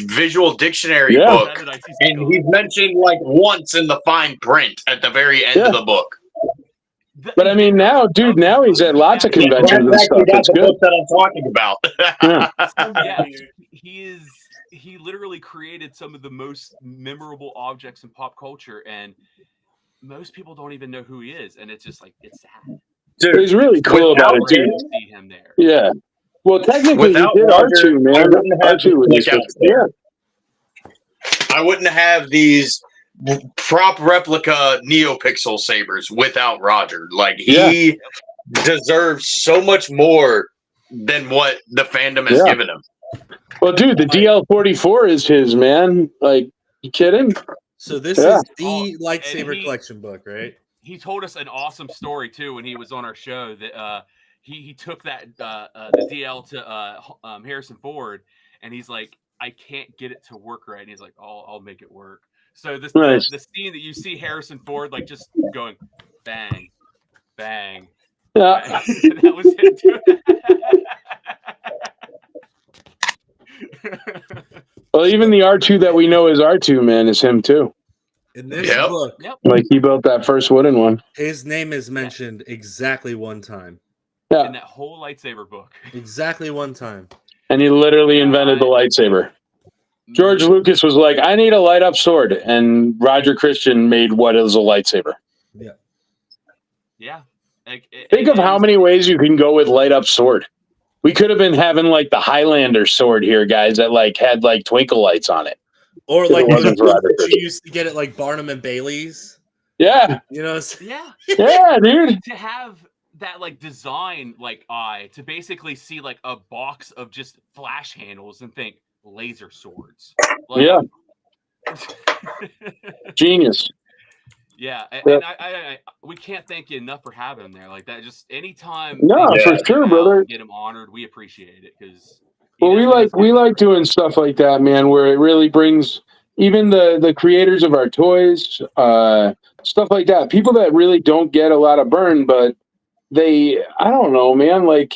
visual dictionary book, and he's mentioned like once in the fine print at the very end of the book. But I mean, now, dude, now he's at lots of conventions and stuff. That's the book that I'm talking about. He literally created some of the most memorable objects in pop culture, and most people don't even know who he is, and it's just like it's sad. Dude, he's really cool about it, dude. To see him there. Yeah. Well, technically, he did R2, man. I wouldn't have these prop replica NeoPixel sabers without Roger. Like, he deserves so much more than what the fandom has given him. Well, dude, the DL44 is his, man. Like, you kidding? So this Yeah. is the Oh, lightsaber and he- collection book, right? He told us an awesome story too when he was on our show that he took that the DL to Harrison Ford, and he's like, I can't get it to work right, and he's like, I'll make it work. So this Nice. the scene that you see Harrison Ford like just going bang, bang, Yeah. bang. That was him doing that. Well, even the R2 that we know as R2, man, is him too. In this Yep. book, Yep. Like, he built that first wooden one. his name is mentioned exactly one time. In that whole lightsaber book. Exactly one time. And he literally invented the lightsaber. George Lucas was like, I need a light up sword. And Roger Christian made what is a lightsaber. Yeah. Like, Think of how many ways you can go with light up sword. We could have been having like the Highlander sword here, guys, that like had like twinkle lights on it. Or If like it those wasn't for ones Roger that Christian. you used to get at like Barnum and Bailey's. Yeah. You know, Yeah. Yeah, dude. To have that like design like eye to basically see like a box of just flash handles and think laser swords. Like, Yeah. Genius. Yeah, and Yep. I we can't thank you enough for having him there. Like that, just anytime No, they for get him sure, out brother. and get him honored, we appreciate it because. Well, we like doing stuff like that, man, where it really brings even the creators of our toys, stuff like that. People that really don't get a lot of burn, but I don't know, man. Like,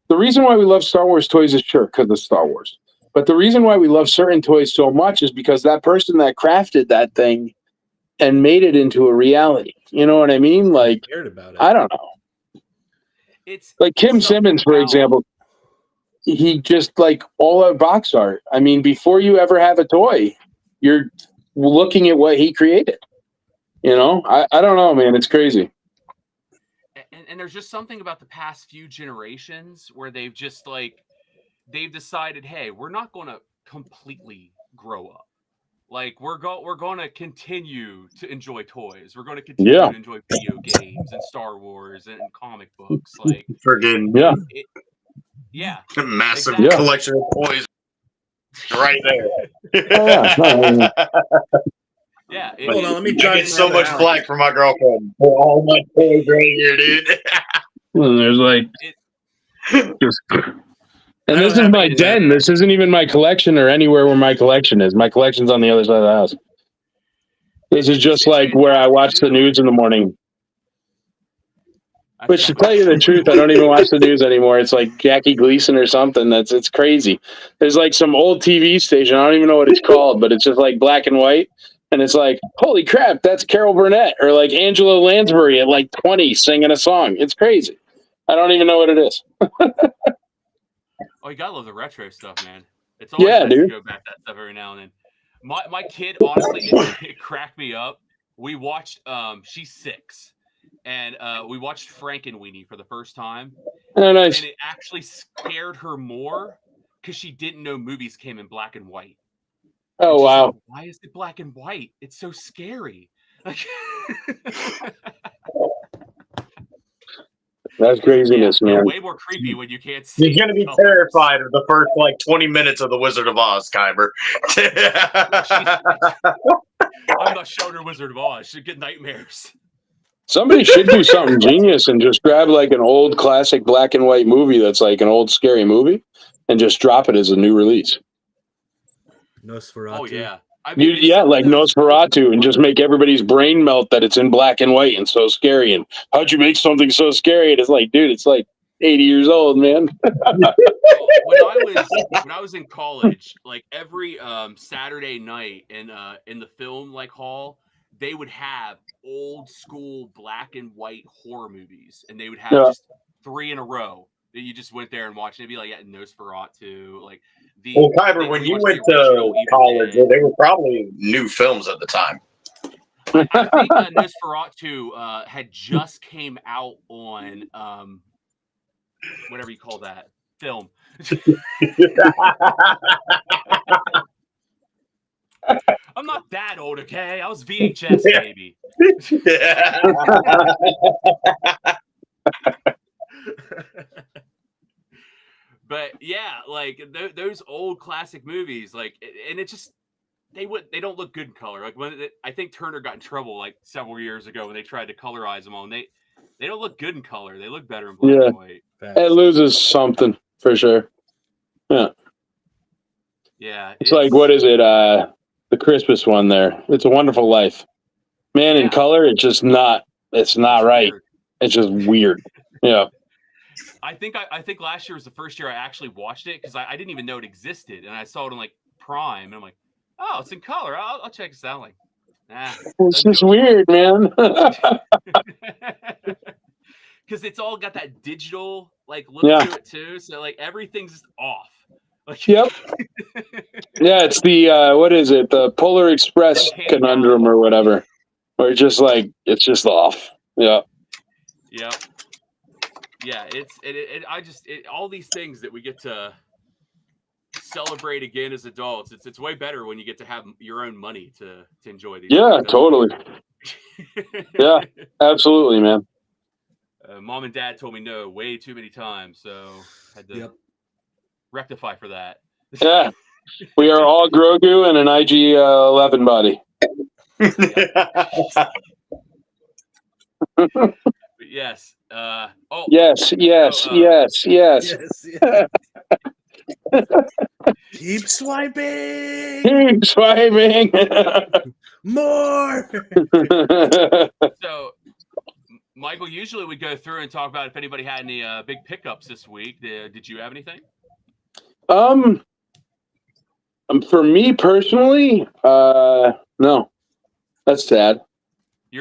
the reason why we love Star Wars toys is sure because of Star Wars. But the reason why we love certain toys so much is because that person that crafted that thing and made it into a reality. You know what I mean? Like, Cared about it. I don't know. It's Like Kim something Simmons, for about- example. He just like all our box art. I mean, before you ever have a toy, you're looking at what he created. You know, I don't know, man. It's crazy. And there's just something about the past few generations where they've just like they've decided, hey, we're not going to completely grow up. Like we're going to continue to enjoy toys. We're going to continue to enjoy video games and Star Wars and comic books. Like Friggin' yeah, massive exactly. collection of toys right there. Yeah. Hold on, let me I drive get so further much out. flack from my girlfriend for all my toys right here, dude. And there's like, and this is my den. This isn't even my collection or anywhere where my collection is. My collection's on the other side of the house. This is just like where I watch the news in the morning. Which, to tell you the truth, I don't even watch the news anymore. It's like Jackie Gleason or something. It's crazy. There's like some old TV station. I don't even know what it's called, but it's just like black and white. And it's like, holy crap, that's Carol Burnett or like Angela Lansbury at like 20 singing a song. It's crazy. I don't even know what it is. Oh, you gotta love the retro stuff, man. It's always nice to go back to that stuff every now and then. My kid, honestly, it cracked me up. We watched she's 6. And we watched Frankenweenie for the first time. Oh, nice. And it actually scared her more because she didn't know movies came in black and white. Oh, wow. Like, why is it black and white? It's so scary. Like, that's craziness, man. Way more creepy when you can't see. You're gonna be terrified of the first like 20 minutes of the Wizard of Oz, Kyber. I'm not showing her Wizard of Oz. She'd get nightmares. Somebody should do something genius and just grab like an old classic black and white movie that's like an old scary movie and just drop it as a new release. Nosferatu. Oh yeah. I mean, like Nosferatu, and just make everybody's brain melt that it's in black and white and so scary. And how'd you make something so scary? And it's like, dude, it's like 80 years old, man. When I was in college, like every Saturday night in the film like hall, they would have old school black and white horror movies, and they would have just 3 in a row that you just went there and watched. It'd be like Nosferatu, like well, Kyber, when you went to college, they were probably new films at the time. I think Nosferatu had just came out on whatever you call that film. I'm not that old, okay? I was VHS, baby. But yeah, like those old classic movies, like, and it just they don't look good in color. Like I think Turner got in trouble like several years ago when they tried to colorize them all, and they don't look good in color. They look better in black and white. It loses something for sure. Yeah. Yeah. It's like, what is it? The Christmas one there. It's a Wonderful Life. Man, in color, it's just not. It's not right. Weird. It's just weird. Yeah. I think last year was the first year I actually watched it because I didn't even know it existed, and I saw it on like Prime, and I'm like, oh, it's in color. I'll check this out. Like, it's just weird, man. Because it's all got that digital like look to it too. So like everything's just off. Like, yep. Yeah, it's the what is it? The Polar Express conundrum or whatever. Where it's just like it's just off. Yeah. Yep. Yeah, it's all these things that we get to celebrate again as adults. It's way better when you get to have your own money to enjoy these. Yeah, totally. Yeah, absolutely, man. Mom and Dad told me no way too many times, so had to rectify for that. Yeah, we are all Grogu and an IG-11 body. But yes. Yes. Keep swiping. Keep swiping. More. So, Michael, usually we go through and talk about if anybody had any big pickups this week. Did you have anything? For me personally, no. That's sad.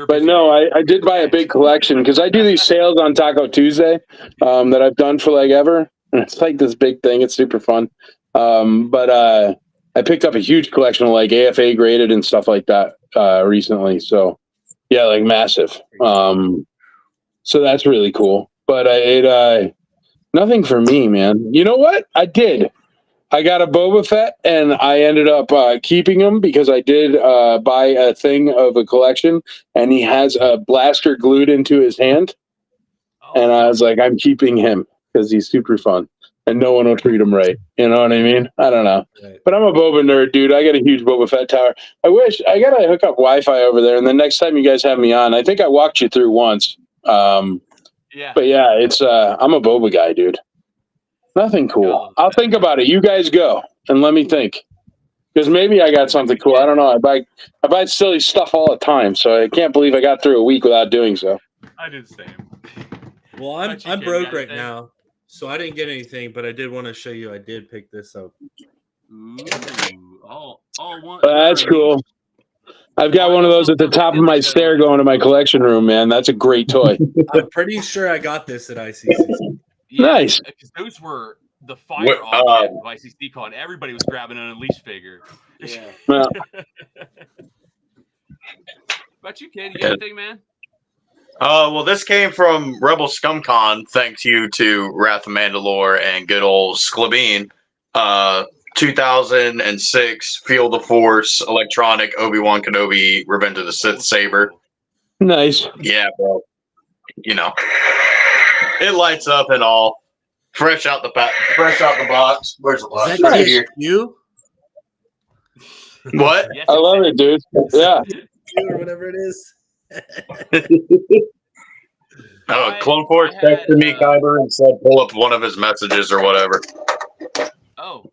But no, I did buy a big collection because I do these sales on Taco Tuesday that I've done for like ever. And it's like this big thing. It's super fun. But I picked up a huge collection of like AFA graded and stuff like that recently. So yeah, like massive. So that's really cool. But nothing for me, man. You know what? I did. I got a Boba Fett, and I ended up keeping him because I did buy a thing of a collection, and he has a blaster glued into his hand. And I was like, I'm keeping him because he's super fun, and no one will treat him right. You know what I mean? I don't know. Right. But I'm a Boba nerd, dude. I got a huge Boba Fett tower. I wish I got to hook up Wi-Fi over there, and the next time you guys have me on, I think I walked you through once. Yeah. But yeah, it's I'm a Boba guy, dude. Nothing cool. I'll think about it. You guys go and let me think, because maybe I got something cool. I don't know. I buy silly stuff all the time, so I can't believe I got through a week without doing so. I did the same. Well, I'm broke right now, so I didn't get anything, but I did want to show you. I did pick this up. Ooh, that's cool. I've got one of those at the top of my stair going to my collection room, man. That's a great toy. I'm pretty sure I got this at ICCC. Yeah, nice. Because those were the fire object of ICCCon. Everybody was grabbing an Unleashed figure. Yeah. About you, kid? You got anything, man? Well, this came from Rebel ScumCon, thanks you to Wrath of Mandalore and good old Sklabine. 2006 Feel the Force electronic Obi-Wan Kenobi Revenge of the Sith saber. Nice. Yeah, bro. You know, it lights up and all. Fresh out the box. Where's the box? Right here. You? What? Yes, I love it, dude. Yeah. Or whatever it is. Clone Force texted me, Kyber, and said pull up one of his messages or whatever. Oh.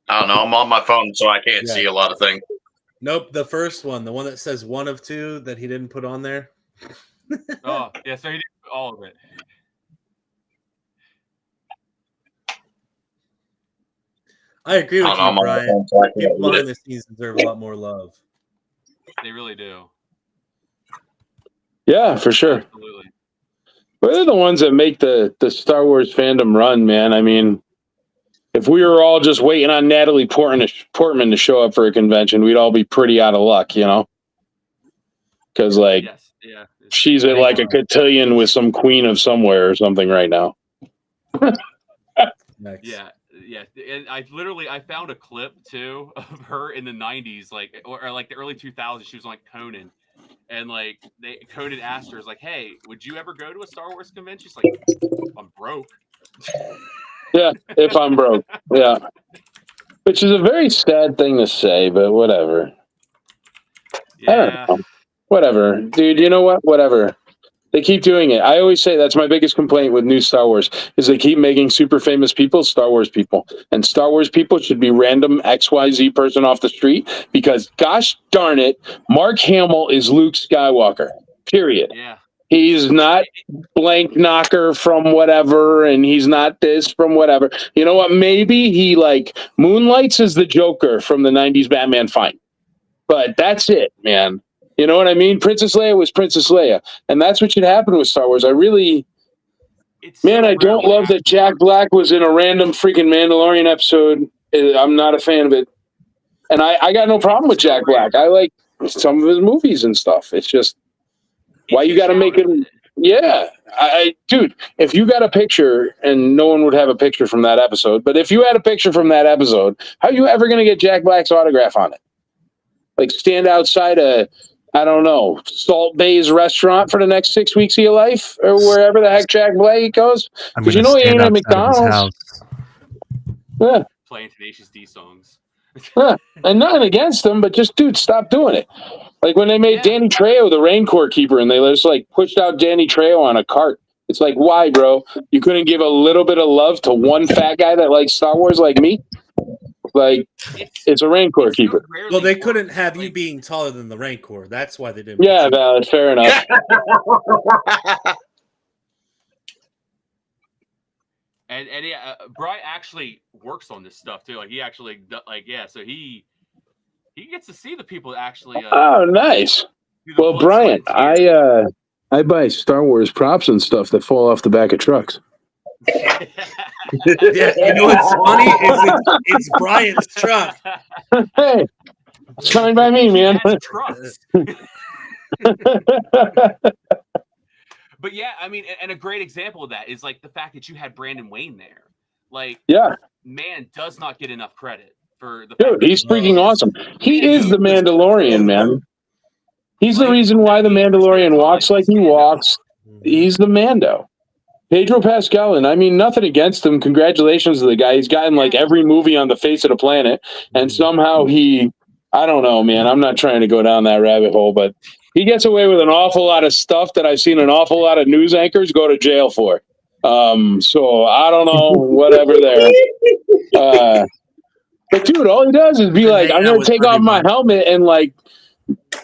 I don't know. I'm on my phone, so I can't see a lot of things. Nope, the first one, the one that says 1 of 2 that he didn't put on there. Oh, yeah, so he did all of it. I agree with you, Brian. People behind the scenes deserve a lot more love. They really do. Yeah, for sure. Absolutely. But they're the ones that make the Star Wars fandom run, man. I mean, if we were all just waiting on Natalie Portman to show up for a convention, we'd all be pretty out of luck, you know? Because, like, she's at like a cotillion with some queen of somewhere or something right now. Nice. Yeah, and I found a clip too of her in the 90s, like or like the early 2000s. She was on like Conan, and like Conan asked her, "Is like, hey, would you ever go to a Star Wars convention?" She's like, "I'm broke." Yeah, if I'm broke. Yeah. Which is a very sad thing to say, but whatever. I don't Yeah. know. Whatever. Dude, you know what? Whatever. They keep doing it. I always say that's my biggest complaint with new Star Wars is they keep making super famous people Star Wars people. And Star Wars people should be random XYZ person off the street because gosh darn it, Mark Hamill is Luke Skywalker. Period. Yeah. He's not blank knocker from whatever, and he's not this from whatever. You know what? Maybe he like moonlights as the Joker from the 90s Batman fight. But that's it, man. You know what I mean? Princess Leia was Princess Leia. And that's what should happen with Star Wars. I don't love that Jack Black was in a random freaking Mandalorian episode. I'm not a fan of it. And I got no problem with Jack Black. I like some of his movies and stuff. It's just, why you got to make it? Yeah. Dude, if you got a picture, and no one would have a picture from that episode, but if you had a picture from that episode, how are you ever going to get Jack Black's autograph on it? Like stand outside a, I don't know, Salt Bay's restaurant for the next 6 weeks of your life, or wherever the heck Jack Black goes. Because you know he ain't at McDonald's. Yeah. Playing Tenacious D songs. Yeah. And nothing against him, but just, dude, stop doing it. Like when they made Danny Trejo the Rain Corps keeper, and they just like pushed out Danny Trejo on a cart. It's like, why, bro? You couldn't give a little bit of love to one fat guy that likes Star Wars like me? Like, it's a Rain Corps keeper. Well, they couldn't have you being taller than the Rain Corps. That's why they didn't. Yeah, valid. Fair enough. And yeah, Brian actually works on this stuff too. Like he actually so he gets to see the people that actually. Oh, nice. Well, Brian, I buy Star Wars props and stuff that fall off the back of trucks. Yeah, you know what's funny is it's Brian's truck. Hey, it's fine by me, man. But yeah, I mean, and a great example of that is like the fact that you had Brandon Wayne there. Like, man does not get enough credit for the. Dude, he's freaking awesome. He is the Mandalorian, man. He's the reason why the Mandalorian walks like he walks. He's the Mando. Pedro Pascal, and I mean nothing against him. Congratulations to the guy. He's gotten like every movie on the face of the planet, and somehow I don't know, man. I'm not trying to go down that rabbit hole, but he gets away with an awful lot of stuff that I've seen an awful lot of news anchors go to jail for. So I don't know, whatever there. But dude, all he does is be like, I'm gonna take off my helmet and like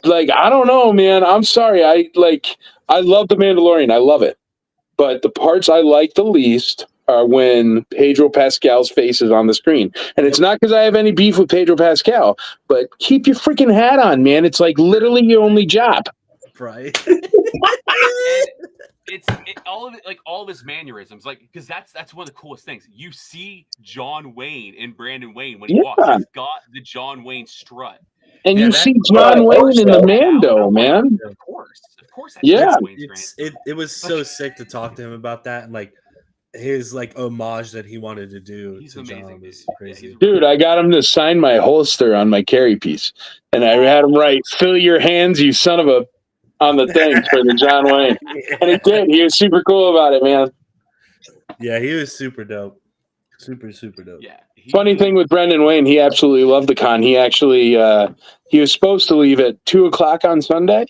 I don't know, man. I'm sorry. I love the Mandalorian. I love it. But the parts I like the least are when Pedro Pascal's face is on the screen. And it's not because I have any beef with Pedro Pascal, but keep your freaking hat on, man. It's like literally your only job. Right. It's all of it, like all of his mannerisms, like because that's one of the coolest things. You see John Wayne and Brandon Wayne when he walks. He's got the John Wayne strut. And you see John Wayne in the Mando, man. Of course. Yeah. It was so sick to talk to him about that, and like his like homage that he wanted to do to John was crazy. Dude, I got him to sign my holster on my carry piece, and I had him write "Fill your hands, you son of a," on the thing for the John Wayne, and it did. He was super cool about it, man. Yeah, he was super dope. Super dope. Yeah. Funny thing with Brendan Wayne, he absolutely loved the con. He actually he was supposed to leave at 2:00 on Sunday,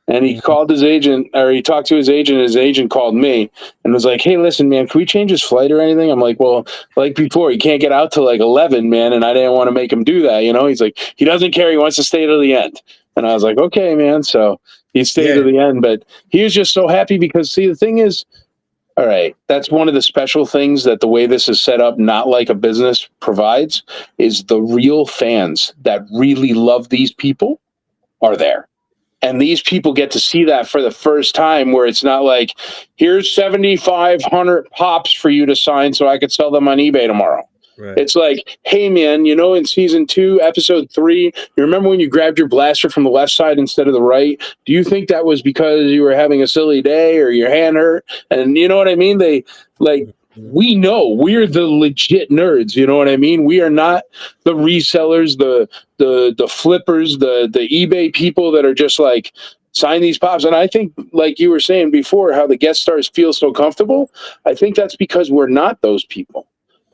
and he called his agent, or he talked to his agent. And his agent called me and was like, "Hey, listen, man, can we change his flight or anything?" I'm like, "Well, like before, he can't get out till like 11, man," and I didn't want to make him do that. You know, he's like, he doesn't care. He wants to stay to the end. And I was like, "Okay, man." So he stayed to the end, but he was just so happy because, see, the thing is, all right, that's one of the special things that the way this is set up, not like a business, provides, is the real fans that really love these people are there. And these people get to see that for the first time, where it's not like, here's 7,500 pops for you to sign so I could sell them on eBay tomorrow. Right. It's like, hey, man, you know, in season 2, episode 3, you remember when you grabbed your blaster from the left side instead of the right? Do you think that was because you were having a silly day or your hand hurt? And you know what I mean? They like, we know we're the legit nerds. You know what I mean? We are not the resellers, the flippers, the eBay people that are just like, sign these pops. And I think, like you were saying before, how the guest stars feel so comfortable. I think that's because we're not those people.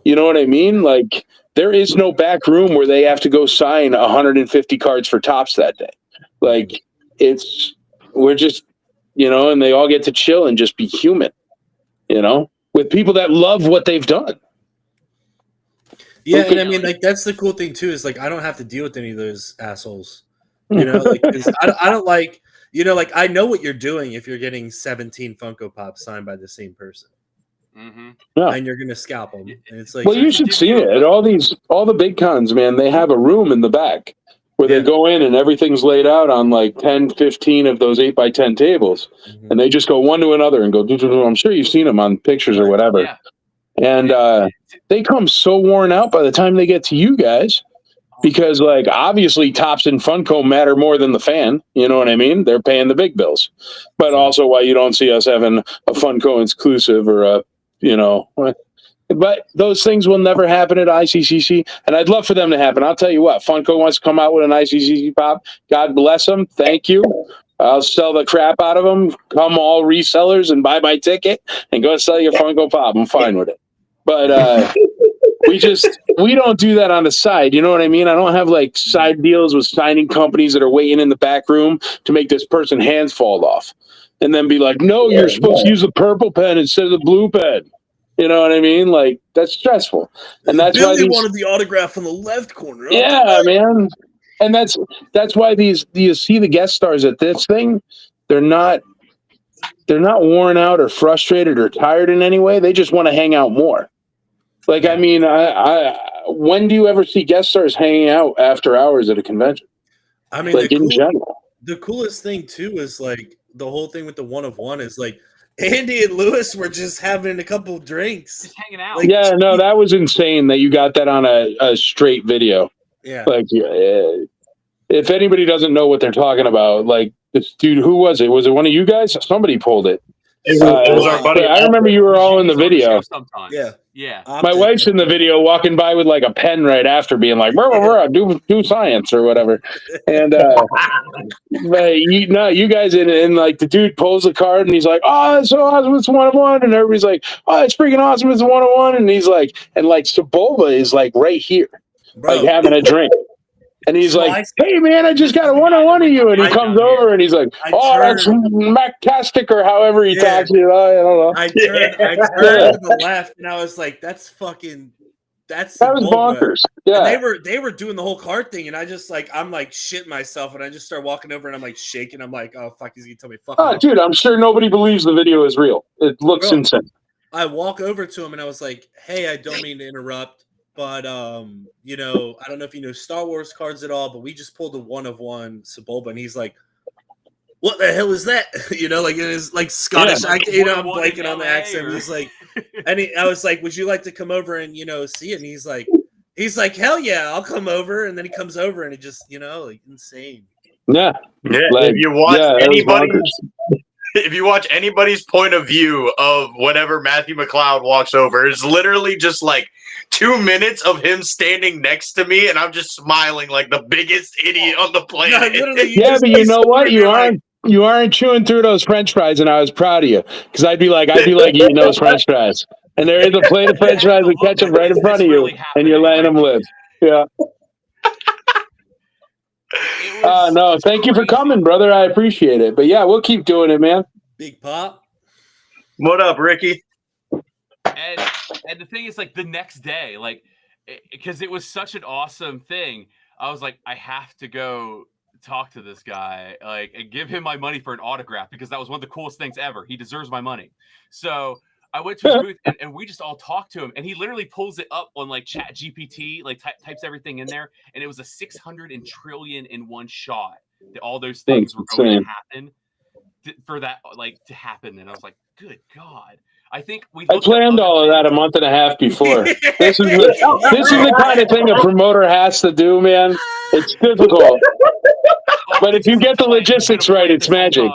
You know what I mean? Like, there is no back room where they have to go sign 150 cards for tops that day. Like, we're just, and they all get to chill and just be human, with people that love what they've done. Yeah, and I mean, like, that's the cool thing too, is like I don't have to deal with any of those assholes. Like 'cause I don't like, like I know what you're doing if you're getting 17 Funko Pops signed by the same person. Mm-hmm. Yeah. And you're gonna scalp them. And it's like, well, you should see it at all the big cons, man. They have a room in the back where they go in and everything's laid out on like 10, 15 of those 8x10 tables, and they just go one to another and go. I'm sure you've seen them on pictures or whatever. Yeah. And they come so worn out by the time they get to you guys, because like obviously tops and Funko matter more than the fan. You know what I mean? They're paying the big bills, but also why you don't see us having a Funko exclusive or a, but those things will never happen at ICCC, and I'd love for them to happen. I'll tell you what, Funko wants to come out with an ICCC pop. God bless them. Thank you. I'll sell the crap out of them. Come all resellers and buy my ticket and go sell your Funko Pop. I'm fine with it. But we don't do that on the side. You know what I mean? I don't have like side deals with signing companies that are waiting in the back room to make this person hands fall off and then be like, no, you're supposed to use the purple pen instead of the blue pen. You know what I mean? Like, that's stressful. And that's Billy why wanted the autograph on the left corner. Yeah, man. And that's why you see the guest stars at this thing, they're not worn out or frustrated or tired in any way. They just want to hang out more. Like, I mean, I when do you ever see guest stars hanging out after hours at a convention? I mean, like in general. The coolest thing too is like the whole thing with the 1-of-1 is like Andy and Lewis were just having a couple drinks, just hanging out. Like, yeah, no, that was insane that you got that on a straight video. Yeah, like if anybody doesn't know what they're talking about, like this dude, who was it? Was it one of you guys? Somebody pulled it. It was our buddy. I remember you were all in the video. Yeah. My wife's in the video walking by with like a pen right after being like, blah, blah, blah, do science or whatever. And but you guys and like the dude pulls a card and he's like, oh, it's so awesome, it's 1-of-1. And everybody's like, oh, it's freaking awesome, it's 1-of-1. And he's like, and like Sebulba is like right here, like having a drink. And he's like, hey, man, I just got a 1-on-1 of you. And he comes over and he's like, that's Mactastic or however he talks to you. I don't know. I turned to the left and I was like, that was bonkers. Yeah. And they were doing the whole card thing. And I just like, I'm like shitting myself. And I just start walking over and I'm like shaking. I'm like, oh, fuck, he's going to tell me fuck. Oh, dude, I'm sure nobody believes the video is real. It looks insane. I walk over to him and I was like, hey, I don't mean to interrupt. But I don't know if you know Star Wars cards at all, but we just pulled a 1-of-1 Sebulba, and he's like, "What the hell is that?" Like it is like Scottish. I'm blanking on the accent. He's like, I was like, "Would you like to come over and see it?" And he's like, "Hell yeah, I'll come over." And then he comes over, and it just like insane. Yeah. Like, if you watch anybody's point of view of whenever Matthew McLeod walks over, it's literally just like 2 minutes of him standing next to me, and I'm just smiling like the biggest idiot on the planet. No, but you know what? You aren't chewing through those French fries, and I was proud of you because I'd be like eating those French fries, and there is a plate of French fries with ketchup right in front of you, and you're letting them live. Yeah. No, thank you for coming, brother. I appreciate it. But yeah, we'll keep doing it, man. Big Pop. What up, Ricky? And the thing is, like, the next day, like, because it was such an awesome thing, I was like, I have to go talk to this guy, like, and give him my money for an autograph, because that was one of the coolest things ever. He deserves my money. So I went to his booth, and we just all talked to him, and he literally pulls it up on, like, Chat GPT, like, types everything in there, and it was a 600 trillion in one shot that all those things were going to happen for that, like, to happen. And I was like, good God. I think I planned all of that a month and a half before. This is the kind of thing a promoter has to do, man. It's difficult. But if you get the logistics right, it's magic.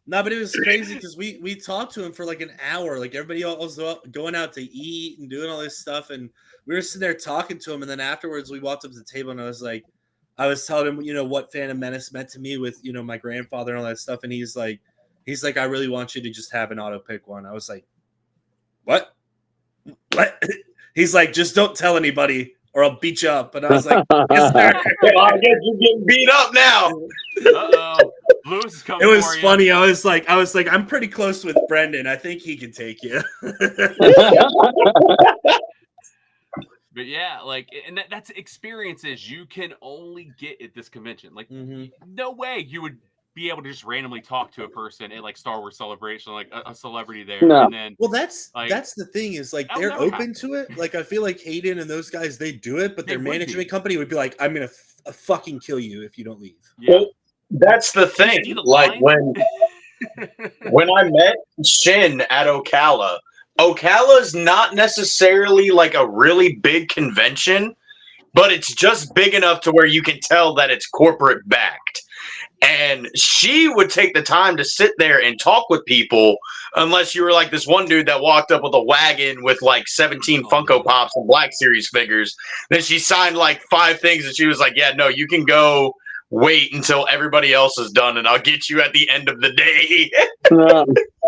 No, but it was crazy because we talked to him for like an hour. Like everybody else was going out to eat and doing all this stuff. And we were sitting there talking to him. And then afterwards we walked up to the table and I was like, I was telling him, what Phantom Menace meant to me with, my grandfather and all that stuff. And he's like, I really want you to just have an auto pick one. I was like, what? He's like, just don't tell anybody or I'll beat you up. And I was like, yes, sir. Well, I guess you're getting beat up now. Uh-oh. Blues is coming. It was for you. funny. I was like, I'm pretty close with Brendan. I think he can take you. But yeah, like, and that's experiences you can only get at this convention. Like, no way you would be able to just randomly talk to a person at like Star Wars Celebration, like a celebrity there. No. And then, well, that's like, the thing is like that'll they're never open happen. to it. Like I feel like Hayden and those guys, they do it, but They their would management be. company would be like, I'm gonna fucking kill you if you don't leave. Yeah. Well, that's the thing. See the Like line? when I met Shin at Ocala's not necessarily like a really big convention, but it's just big enough to where you can tell that it's corporate backed. And she would take the time to sit there and talk with people, unless you were like this one dude that walked up with a wagon with like 17 Funko Pops and Black Series figures. Then she signed like 5 things and she was like, yeah, no, you can go wait until everybody else is done and I'll get you at the end of the day.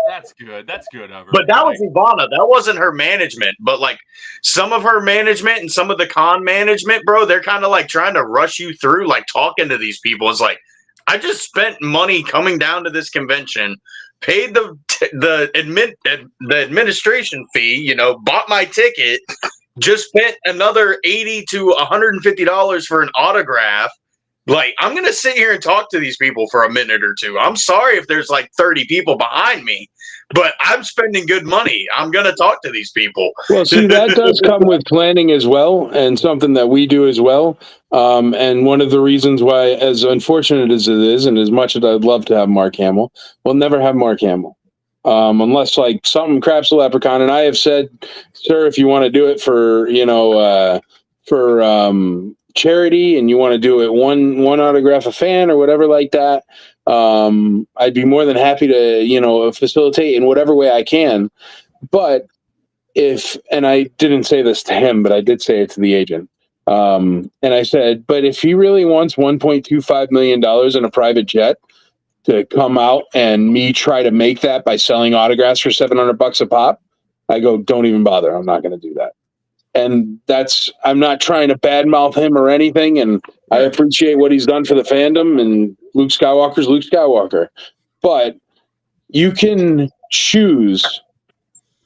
That's good. That's good of her. But that was Ivana. That wasn't her management. But like some of her management and some of the con management, bro, they're kind of like trying to rush you through, like talking to these people. It's like, I just spent money coming down to this convention, paid the administration fee, bought my ticket, just spent another $80 to $150 for an autograph. Like, I'm going to sit here and talk to these people for a minute or two. I'm sorry if there's like 30 people behind me, but I'm spending good money. I'm going to talk to these people. Well, see, that does come with planning as well, and something that we do as well. And one of the reasons why, as unfortunate as it is, and as much as I'd love to have Mark Hamill, we'll never have Mark Hamill. Unless like something craps the leprechaun. And I have said, sir, if you want to do it for, charity and you want to do it one autograph a fan or whatever like that, I'd be more than happy to, facilitate in whatever way I can. But and I didn't say this to him, but I did say it to the agent. And I said, but if he really wants $1.25 million in a private jet to come out and me try to make that by selling autographs for $700 a pop, I go, don't even bother. I'm not going to do that. And I'm not trying to badmouth him or anything. And I appreciate what he's done for the fandom, and Luke Skywalker's Luke Skywalker. But you can choose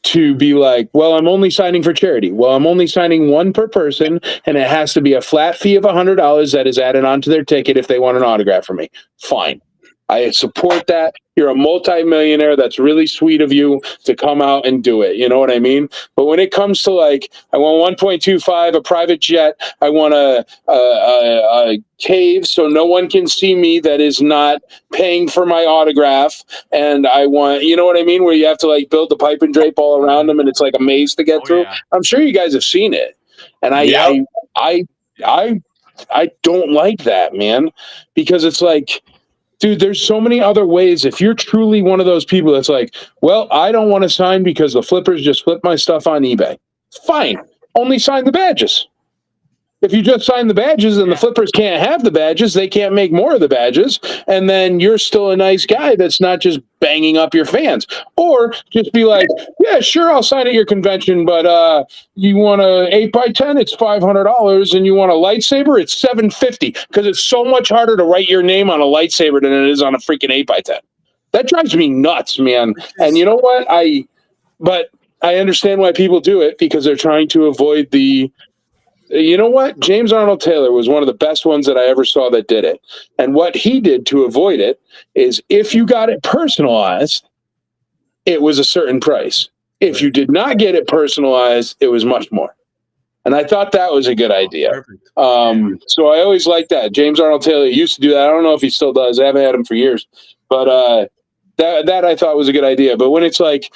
to be like, well, I'm only signing for charity. Well, I'm only signing one per person, and it has to be a flat fee of $100 that is added onto their ticket if they want an autograph from me. Fine. I support that. You're a multi-millionaire. That's really sweet of you to come out and do it. You know what I mean? But when it comes to like, I want 1.25, a private jet. I want a cave so no one can see me that is not paying for my autograph. And I want, you know what I mean? Where you have to like build the pipe and drape all around them, and it's like a maze to get through. Yeah. I'm sure you guys have seen it. And I don't like that, man, because it's like, dude, there's so many other ways. If you're truly one of those people that's like, well, I don't want to sign because the flippers just flip my stuff on eBay. Fine. Only sign the badges. If you just sign the badges and the flippers can't have the badges, they can't make more of the badges. And then you're still a nice guy that's not just banging up your fans. Or just be like, yeah, sure, I'll sign at your convention, but you want a 8x10, it's $500, and you want a lightsaber, it's $750, because it's so much harder to write your name on a lightsaber than it is on a freaking 8x10. That drives me nuts, man. And you know what? But I understand why people do it, because they're trying to avoid the... You know what? James Arnold Taylor was one of the best ones that I ever saw that did it. And what he did to avoid it is, if you got it personalized, it was a certain price. If you did not get it personalized, it was much more. And I thought that was a good idea. So I always liked that. James Arnold Taylor used to do that. I don't know if he still does. I haven't had him for years. But that I thought was a good idea. But when it's like,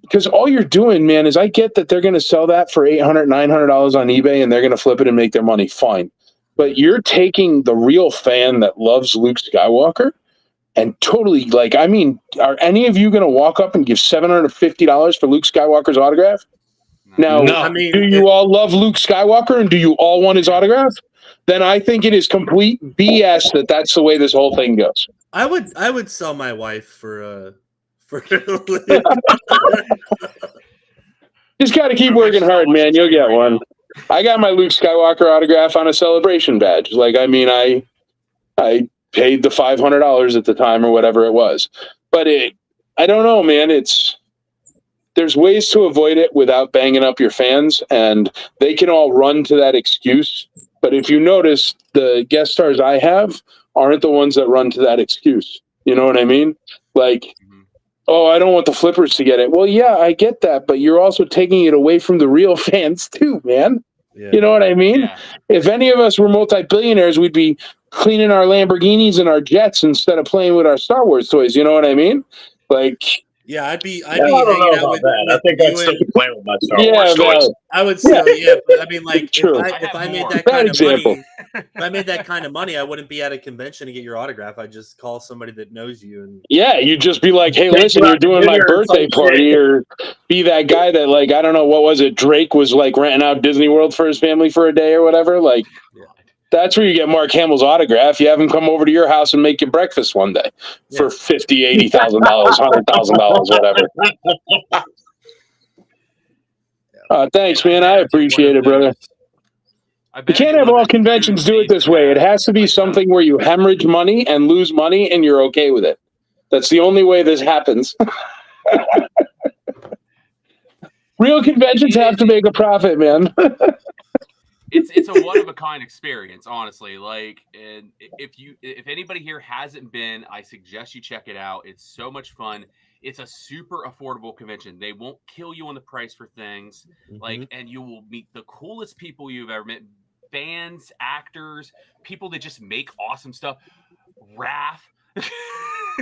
because all you're doing, man, is I get that they're going to sell that for $800, $900 on eBay, and they're going to flip it and make their money. Fine. But you're taking the real fan that loves Luke Skywalker and totally, like, I mean, are any of you going to walk up and give $750 for Luke Skywalker's autograph? No. Now, No. I mean, do you all love Luke Skywalker and do you all want his autograph? Then I think it is complete BS that that's the way this whole thing goes. I would sell my wife for Just got to keep working hard, man. You'll get one. I got my Luke Skywalker autograph on a celebration badge. Like, I mean, I paid the $500 at the time or whatever it was. But I don't know, man. There's ways to avoid it without banging up your fans, and they can all run to that excuse. But if you notice, the guest stars I have aren't the ones that run to that excuse. You know what I mean? Like, oh, I don't want the flippers to get it. Well, yeah, I get that, but you're also taking it away from the real fans too, man. Yeah. You know what I mean? Yeah. If any of us were multi-billionaires, we'd be cleaning our Lamborghinis and our jets instead of playing with our Star Wars toys. You know what I mean? Like, yeah, I'd be hanging out with that. I think I'd still be playing with my Star Wars toys. I would still, but I mean, like, if I made that kind of money, if I made that kind of money, I wouldn't be at a convention to get your autograph. I'd just call somebody that knows you, and you'd just be like, "Hey, listen, you're doing my birthday party," or be that guy that, like, I don't know, what was it? Drake was like renting out Disney World for his family for a day or whatever. Like, that's where you get Mark Hamill's autograph. You have him come over to your house and make you breakfast one day for $50,000, $80,000, $100,000, whatever. Thanks, man. I appreciate it, brother. You can't have all conventions do it this way. It has to be something where you hemorrhage money and lose money, and you're okay with it. That's the only way this happens. Real conventions have to make a profit, man. It's a one of a kind experience, honestly. Like, and if anybody here hasn't been, I suggest you check it out. It's so much fun. It's a super affordable convention. They won't kill you on the price for things. Like, and you will meet the coolest people you've ever met. Fans, actors, people that just make awesome stuff. Raph.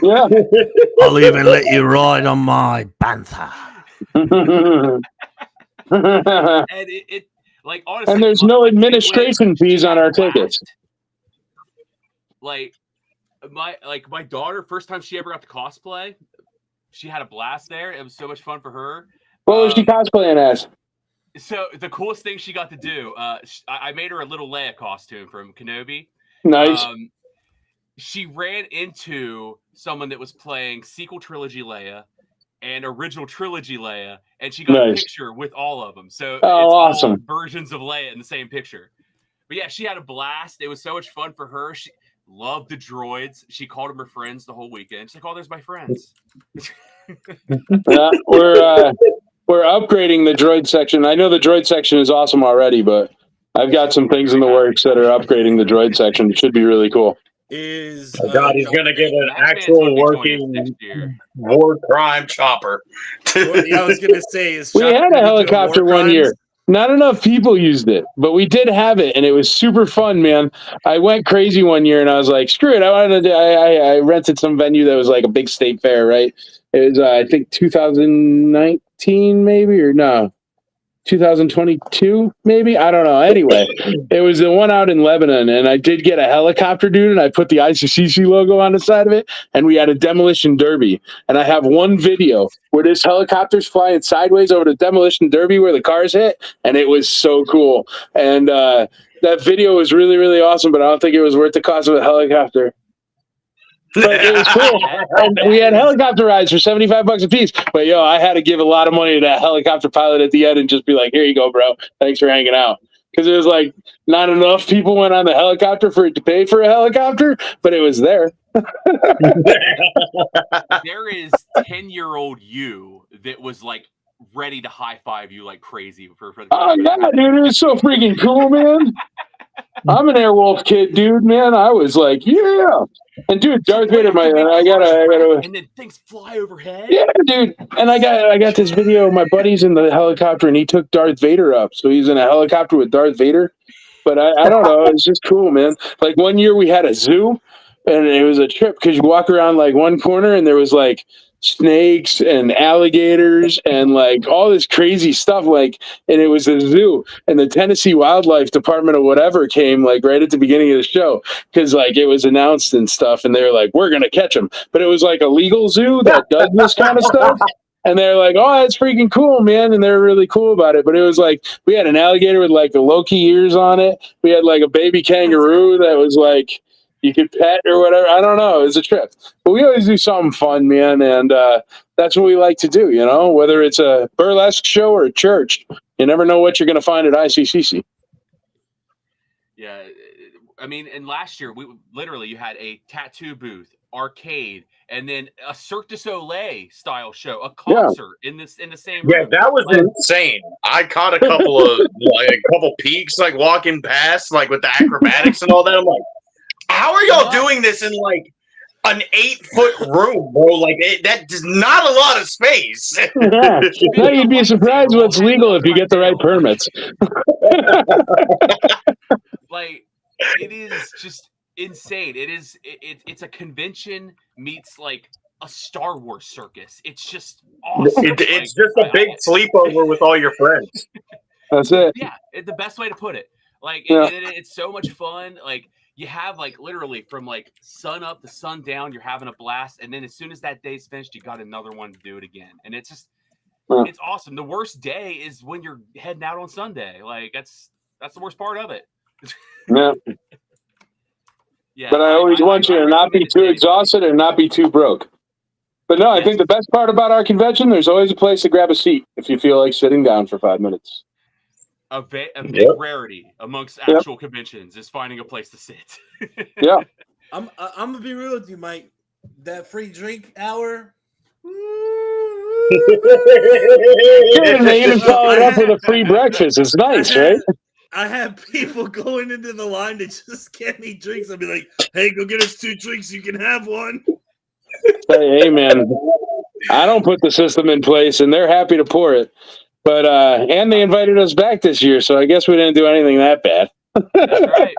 Yeah. I'll even let you ride on my Bantha. And it like, honestly, and there's no administration fees on our tickets. Like my daughter, first time she ever got to cosplay, she had a blast there. It was so much fun for her. What was she cosplaying as? So the coolest thing she got to do, I made her a little Leia costume from Kenobi. Nice. She ran into someone that was playing sequel trilogy Leia and original trilogy Leia, and she got a picture with all of them. So it's awesome. all versions of Leia in the same picture. But yeah, she had a blast. It was so much fun for her. She loved the droids. She called them her friends the whole weekend. She's like, "Oh, there's my friends." We're upgrading the droid section. I know the droid section is awesome already, but I've got some things in the works that are upgrading the droid section. It should be really cool. He's going to get an actual working war crime chopper. I was going to say, we had a helicopter one year. Not enough people used it, but we did have it, and it was super fun, man. I went crazy one year, and I was like, "Screw it!" I rented some venue that was like a big state fair, right? It was I think 2019, maybe, or no, 2022, maybe. I don't know. Anyway, it was the one out in Lebanon, and I did get a helicopter, dude, and I put the ICCC logo on the side of it, and we had a demolition derby. And I have one video where this helicopter's flying sideways over the demolition derby where the cars hit, and it was so cool. And that video was really, really awesome, but I don't think it was worth the cost of a helicopter. But it was cool. And we had helicopter rides for $75 a piece. But I had to give a lot of money to that helicopter pilot at the end and just be like, "Here you go, bro. Thanks for hanging out." Because it was like not enough people went on the helicopter for it to pay for a helicopter, but it was there. There is 10-year-old you that was like ready to high five you like crazy for the yeah, dude, it was so freaking cool, man. I'm an Airwolf kid, dude, man. I was like, yeah. And dude, Darth Vader, I gotta and then things fly overhead. Yeah, dude. And I got this video. My buddy's in the helicopter and he took Darth Vader up. So he's in a helicopter with Darth Vader. But I don't know, it's just cool, man. Like one year we had a zoo and it was a trip because you walk around like one corner and there was like snakes and alligators and like all this crazy stuff, like, and it was a zoo, and the Tennessee Wildlife Department or whatever came like right at the beginning of the show because like it was announced and stuff, and they were like, "We're gonna catch them," but it was like a legal zoo that does this kind of stuff. And they're like, "Oh, that's freaking cool, man!" And they're really cool about it. But it was like we had an alligator with like the Loki ears on it. We had like a baby kangaroo that was like you could pet or whatever. I don't know. It was a trip. But we always do something fun, man, and that's what we like to do. You know, whether it's a burlesque show or a church, you never know what you're going to find at ICCC. Yeah, I mean, and last year we literally you had a tattoo booth, arcade, and then a Cirque du Soleil style show, a concert in the same room. Yeah, that was insane. I caught a couple peaks like walking past, like with the acrobatics and all that. I'm like, how are y'all doing this in like an 8-foot room, bro? Like that is not a lot of space. Yeah. No, you'd be surprised what's legal if you get the right permits. Like, it is just insane. It's a convention meets like a Star Wars circus. It's just awesome. It's just a big sleepover with all your friends. That's it. Yeah, the best way to put it. Like, it's so much fun. Like, you have like literally from like sun up to sun down, you're having a blast, and then as soon as that day's finished, you got another one to do it again, and it's just it's awesome. The worst day is when you're heading out on Sunday. Like that's the worst part of it. Yeah. Yeah, but I always want you to not be too exhausted and not be too broke. But no, I think the best part about our convention, there's always a place to grab a seat if you feel like sitting down for 5 minutes. A big rarity amongst actual conventions is finding a place to sit. Yeah. I'm gonna be real with you, Mike. That free drink hour. They even follow it up with a free breakfast. It's nice, right? I have people going into the line to just get me drinks. I'll be like, "Hey, go get us 2 drinks. You can have one." Hey, man, I don't put the system in place, and they're happy to pour it. But and they invited us back this year, so I guess we didn't do anything that bad. That's right.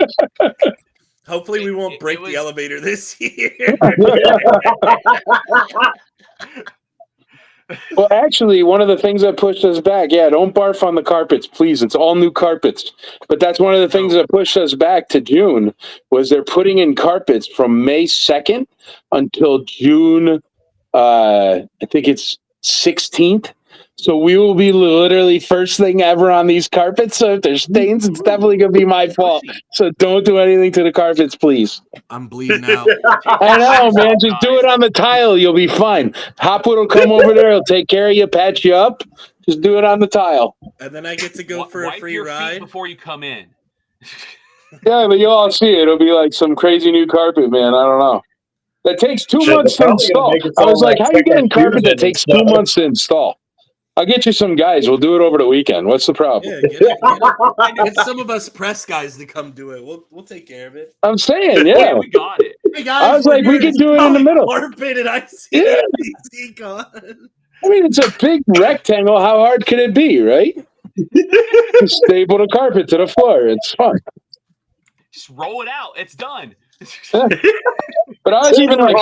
Hopefully, we won't break the elevator this year. Well, actually, one of the things that pushed us back, don't barf on the carpets, please. It's all new carpets. But that's one of the things that pushed us back to June was they're putting in carpets from May 2nd until June, I think it's 16th. So we will be literally first thing ever on these carpets. So if there's stains, it's definitely going to be my fault. So don't do anything to the carpets, please. I'm bleeding out. I know, man. Just do it on the tile. You'll be fine. Hopwood will come over there. He'll take care of you, patch you up. Just do it on the tile. And then I get to go for a free ride before you come in. Yeah, but you'll all see it. It'll be like some crazy new carpet, man. I don't know. That takes 2 months to install. I was like, how are you getting carpet that takes 2 months to install? I'll get you some guys. We'll do it over the weekend. What's the problem? Yeah, get some of us press guys to come do it. We'll take care of it. I'm saying, yeah. We got it. Hey guys, I was like, we could do it in the middle. Carpet at ICCCon. I mean, it's a big rectangle. How hard can it be, right? Just staple the carpet to the floor. It's fun. Just roll it out. It's done. But I was even like,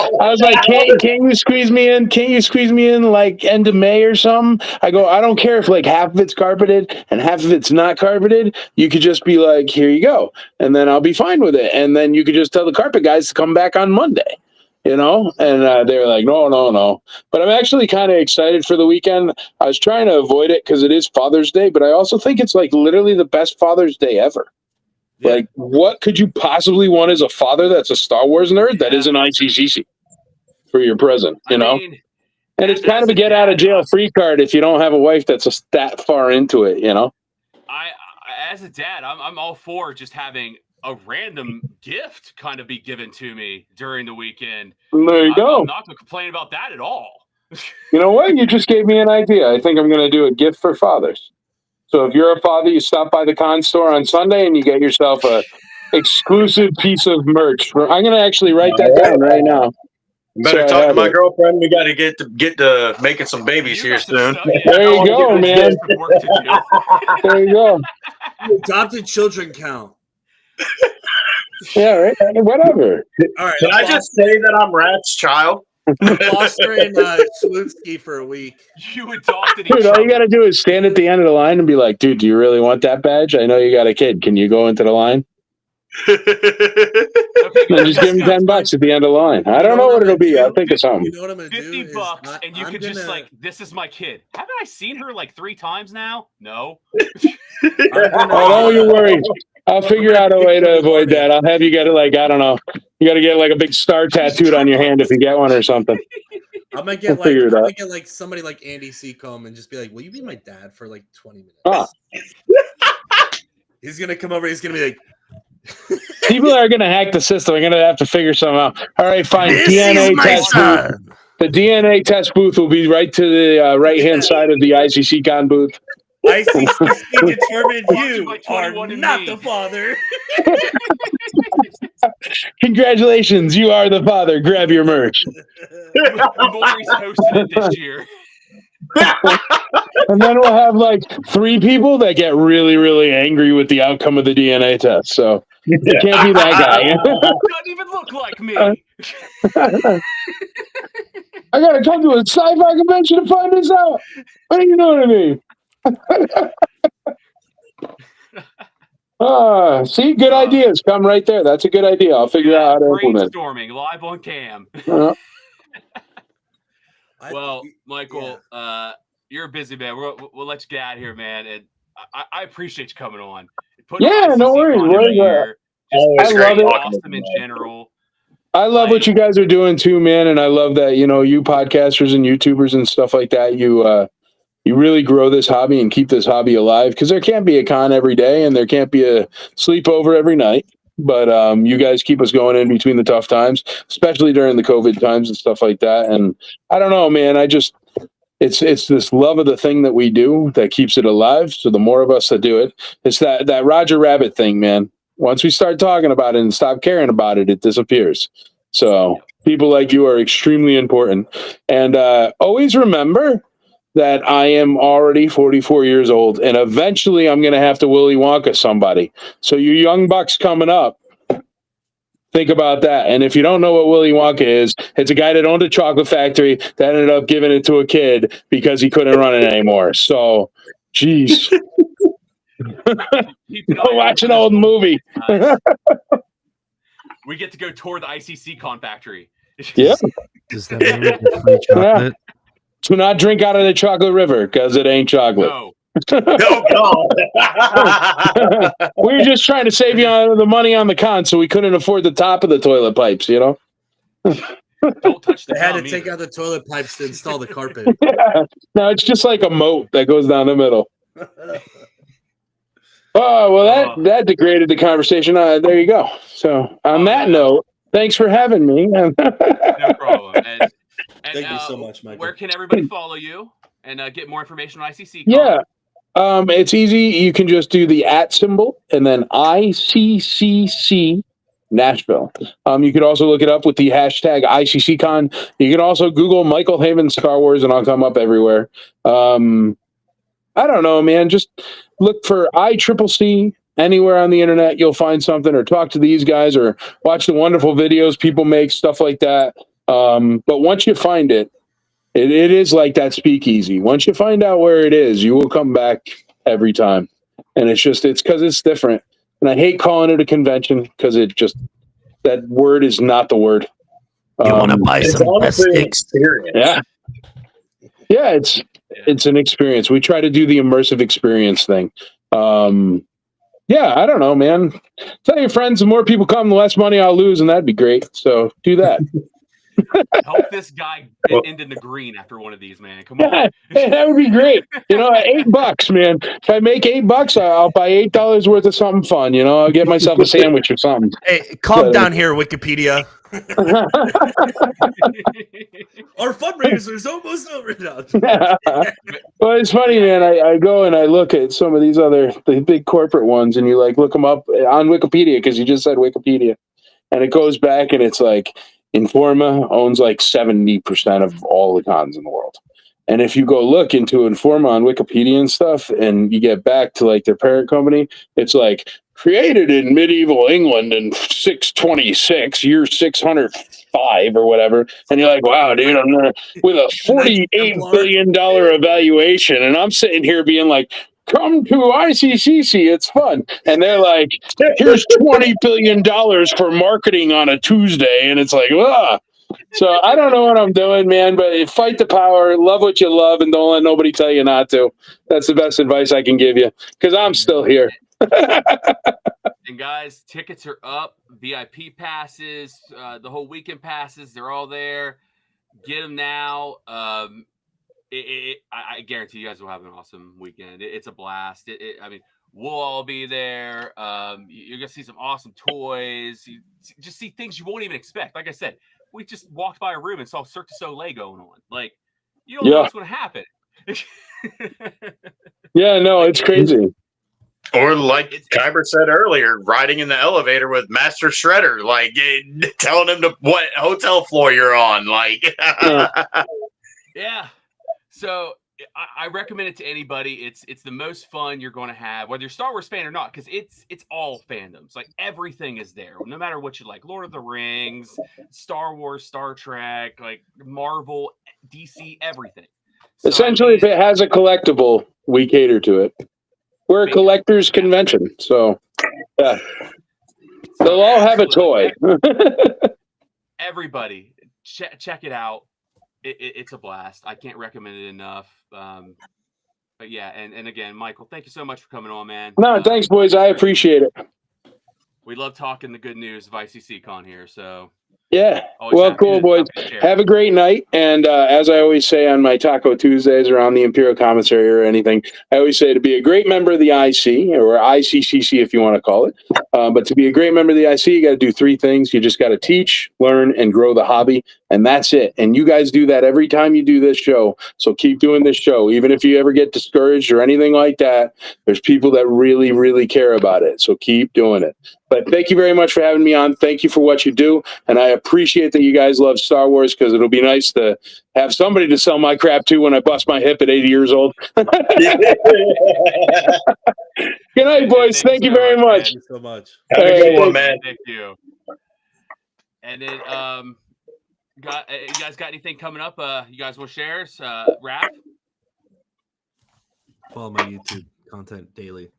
can you squeeze me in? Can you squeeze me in like end of May or something? I go, I don't care if like half of it's carpeted and half of it's not carpeted. You could just be like, here you go. And then I'll be fine with it. And then you could just tell the carpet guys to come back on Monday, you know? And they were like, no. But I'm actually kind of excited for the weekend. I was trying to avoid it because it is Father's Day, but I also think it's like literally the best Father's Day ever. Yeah. Like, what could you possibly want as a father that's a Star Wars nerd that is an ICCC for your present, you know? Mean, and it's kind of a get-out-of-jail-free card if you don't have a wife that's that far into it, you know? I as a dad, I'm all for just having a random gift kind of be given to me during the weekend. There you go. I'm not going to complain about that at all. You know what? You just gave me an idea. I think I'm going to do a gift for fathers. So if you're a father, you stop by the con store on Sunday and you get yourself a exclusive piece of merch. I'm going to actually write that down right now. Better talk to my girlfriend. We got to get to making some babies here soon. There you go, man. There you go. Adopted children count. Yeah, right. Whatever. All right. Can I just say that I'm Rat's child? Fostering Slutsky for a week. You adopted Dude, all you got to do is stand at the end of the line and be like, dude, do you really want that badge? I know you got a kid. Can you go into the line? Okay, And just give him $10 at the end of the line. I don't know what it'll be. I'll think of something. You know what I'm gonna do? $50, and you could just like, this is my kid. Haven't I seen her like 3 times now? No. Oh, don't you worry. I'll figure out a way to avoid that. I'll have you get it like, I don't know. You got to get like a big star tattooed on your hand if you get one or something. I'm gonna get like somebody like Andy Seacombe and just be like, "Will you be my dad for like 20 minutes?" Oh. He's gonna come over. He's gonna be like, people are gonna hack the system. I'm gonna have to figure something out. All right, fine. "This DNA is my test son." booth. The DNA test booth will be right to the right hand side of the ICCCon booth. ICCC determined Brought to you you by are 21andMe. not the father. Congratulations, you are the father. Grab your merch. Maury's hosted it this year. And then we'll have like 3 people that get really, really angry with the outcome of the DNA test. So it can't be that guy. Doesn't even look like me. I gotta come to a sci-fi convention to find this out. What are you doing to me? See, good ideas come right there. That's a good idea. I'll figure out how to implement. Brainstorming live on cam. Well, Michael, you're a busy man. We'll let you get out of here, man. And I appreciate you coming on. Yeah, no worries. Always I great love it. Awesome in general. I love what you guys are doing too, man. And I love that, you podcasters and YouTubers and stuff like that, you really grow this hobby and keep this hobby alive, because there can't be a con every day and there can't be a sleepover every night. But you guys keep us going in between the tough times, especially during the COVID times and stuff like that. And I don't know, man, it's this love of the thing that we do that keeps it alive. So the more of us that do it, it's that Roger Rabbit thing, man. Once we start talking about it and stop caring about it, it disappears. So people like you are extremely important. And always remember that I am already 44 years old, and eventually I'm going to have to Willy Wonka somebody. So you young bucks coming up, think about that. And if you don't know what Willy Wonka is, it's a guy that owned a chocolate factory that ended up giving it to a kid because he couldn't run it anymore. So, geez. Watch an old movie. We get to go tour the ICCCon factory. Yeah. Does that mean we get free chocolate? Do not drink out of the chocolate river, because it ain't chocolate. No. Oh, God. We were just trying to save you the money on the con, so we couldn't afford the top of the toilet pipes, Don't touch the They had to gum take either. out the toilet pipes to install the carpet. No, it's just like a moat that goes down the middle. Oh, well, that degraded the conversation. There you go. So on that note, thanks for having me. No problem. And Thank you so much, Michael. Where can everybody follow you and get more information on ICCCon? Yeah. It's easy. You can just do the @ symbol and then ICCC Nashville. You could also look it up with the hashtag ICCCon. You can also Google Michael Haven Star Wars and I'll come up everywhere. I don't know, man. Just look for ICCC anywhere on the internet. You'll find something, or talk to these guys, or watch the wonderful videos people make, stuff like that. But once you find it, it is like that speakeasy. Once you find out where it is, you will come back every time. And it's because it's different. And I hate calling it a convention, because that word is not the word. You want to buy some sticks? Yeah. Yeah, it's an experience. We try to do the immersive experience thing. Yeah, I don't know, man. Tell your friends, the more people come, the less money I'll lose, and that'd be great. So do that. Help this guy get into the green after one of these, man. Come on. Yeah, that would be great. $8, man. If I make $8, I'll buy $8 worth of something fun. I'll get myself a sandwich or something. Hey, calm down here, Wikipedia. Our fundraiser is almost over now. Well, it's funny, man. I go and I look at some of these the big corporate ones, and you look them up on Wikipedia, because you just said Wikipedia, and it goes back, and it's like Informa owns 70% of all the cons in the world. And if you go look into Informa on Wikipedia and stuff, and you get back to their parent company, it's created in medieval England in 626, year 605 or whatever. And you're like, wow, dude, I'm with a $48 billion evaluation. And I'm sitting here being like, come to ICCC, it's fun. And they're like, here's $20 billion for marketing on a Tuesday. And it's like, ah. So I don't know what I'm doing, man, but fight the power, love what you love, and don't let nobody tell you not to. That's the best advice I can give you, because I'm still here. And guys, tickets are up. VIP passes, the whole weekend passes, they're all there. Get them now. I guarantee you guys will have an awesome weekend. It's a blast. I mean, we'll all be there. You're gonna see some awesome toys. You just see things you won't even expect. Like I said, we just walked by a room and saw Cirque du Soleil going on. Like, you don't know what's going to happen. Yeah, no, it's crazy. Or like Kyber said earlier, riding in the elevator with Master Shredder, like telling him to what hotel floor you're on. Like, yeah. So I recommend it to anybody. It's the most fun you're going to have, whether you're a Star Wars fan or not, because it's all fandoms. Like, everything is there, no matter what you like. Lord of the Rings, Star Wars, Star Trek, like Marvel, DC, everything. So, essentially, if it has a collectible, we cater to it. We're a collector's convention, so yeah. They'll all have a toy. Everybody, check it out. It's a blast. I can't recommend it enough. But yeah, and again, Michael, thank you so much for coming on, man. No, thanks, boys. I appreciate it. We love talking the good news of ICCCon here. So yeah, well, cool, boys. Have a great night. And as I always say on my Taco Tuesdays or on the Imperial Commissary or anything, I always say to be a great member of the IC, or ICCC if you want to call it. But to be a great member of the IC, you got to do three things. You just got to teach, learn, and grow the hobby. And that's it. And you guys do that every time you do this show. So keep doing this show. Even if you ever get discouraged or anything like that, there's people that really, really care about it. So keep doing it. But thank you very much for having me on. Thank you for what you do. And I appreciate that you guys love Star Wars, because it'll be nice to have somebody to sell my crap to when I bust my hip at 80 years old. Good night, boys. Thank you very much. Thank you so much. Have a good one, man. Thank you. And then, you guys got anything coming up? You guys want to share? Raph? Follow my YouTube content daily.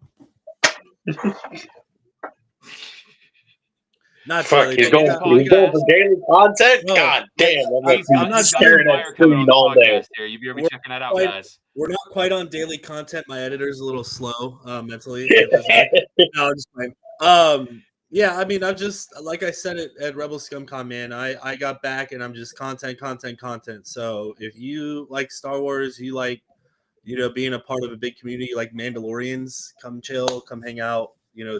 Not fuck, daily, he's but going for daily content? No, God damn. I'm not staring at screen all day. Here. You better be checking that out, guys. We're not quite on daily content. My editor's a little slow mentally. No, I'm just fine. Yeah, I mean, I've just, like I said at Rebel ScumCon, man, I got back and I'm just content. So if you like Star Wars, you like, being a part of a big community like Mandalorians, come chill, come hang out,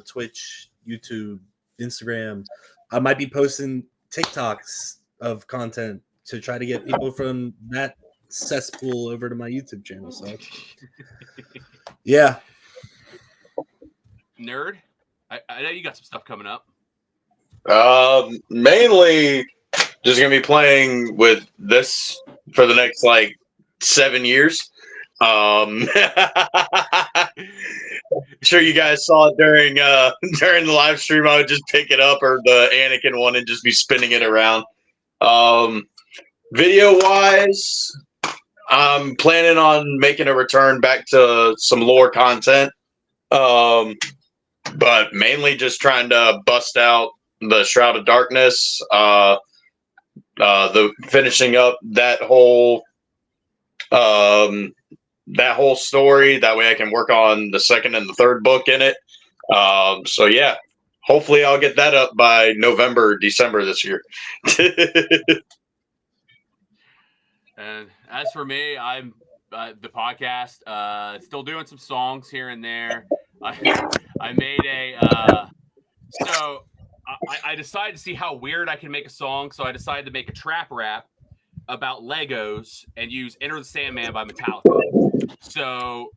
Twitch, YouTube, Instagram. I might be posting TikToks of content to try to get people from that cesspool over to my YouTube channel. So, yeah. Nerd, I know you got some stuff coming up. Mainly just gonna be playing with this for the next 7 years. Sure you guys saw it during the live stream. I would just pick it up, or the Anakin one, and just be spinning it around. Video wise, I'm planning on making a return back to some lore content, but mainly just trying to bust out the Shroud of Darkness, the finishing up that whole story. That way I can work on the second and the third book in it. So yeah, hopefully I'll get that up by November, December this year. And as for me, I'm the podcast, still doing some songs here and there. I made I decided to see how weird I can make a song. So I decided to make a trap rap about Legos and use Enter the Sandman by Metallica. So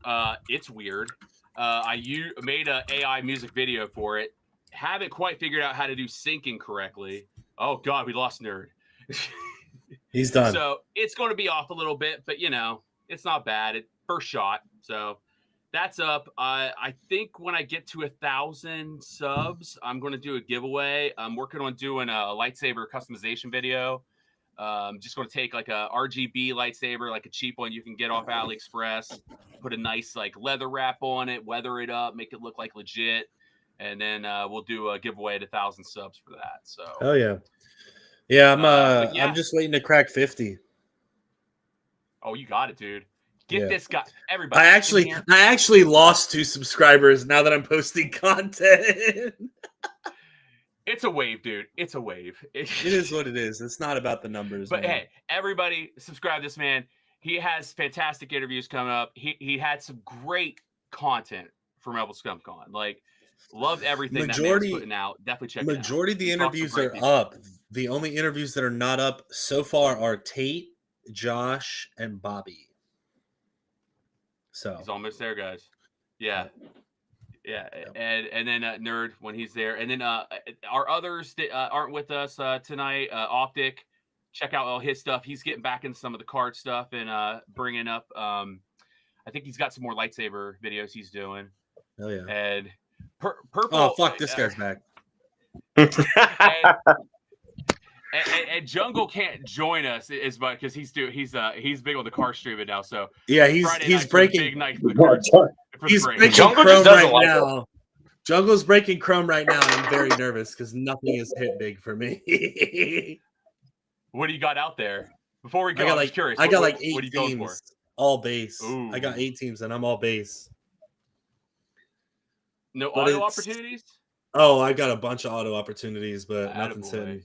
it's weird. I made an AI music video for it. Haven't quite figured out how to do syncing correctly. Oh God, we lost Nerd. He's done. So it's going to be off a little bit, but it's not bad. First shot. So that's up. I think when I get to 1,000 subs, I'm going to do a giveaway. I'm working on doing a lightsaber customization video. Just going to take like a RGB lightsaber, like a cheap one you can get off AliExpress, put a nice like leather wrap on it, weather it up, make it look like legit, and then we'll do a giveaway at 1,000 subs for that. So, Oh yeah, yeah. yeah. I'm just waiting to crack 50. Oh, you got it, dude. Get Yeah. this guy. Everybody. I actually lost 2 subscribers now that I'm posting content. It's a wave, dude. It's a wave. It is what it is. It's not about the numbers. But man. hey, everybody subscribe to this man. He has fantastic interviews coming up. He had some great content from Rebel ScumCon. Like, loved everything that man's putting out. Definitely check it out. Majority of the interviews are up. The only interviews that are not up so far are Tate, Josh, and Bobby. So he's almost there, guys. Yeah. And then Nerd when he's there, and then our others that aren't with us tonight. Optic, check out all his stuff. He's getting back into some of the card stuff and bringing up. I think he's got some more lightsaber videos he's doing. Oh yeah. And purple. Oh fuck, this guy's back. And Jungle can't join us as much because he's big on the car streaming now. So yeah, he's breaking big night for the cards. He's breaking Jungle Chrome just doesn't right like now. Jungle's breaking Chrome right now. I'm very nervous because nothing is hit big for me. What do you got out there? Before we go, I'm just curious. I got like 8 what are you going teams, for? all base. Ooh. I got 8 teams and I'm all base. No But auto opportunities? Oh, I got a bunch of auto opportunities, but nothing's Attaboy. hitting.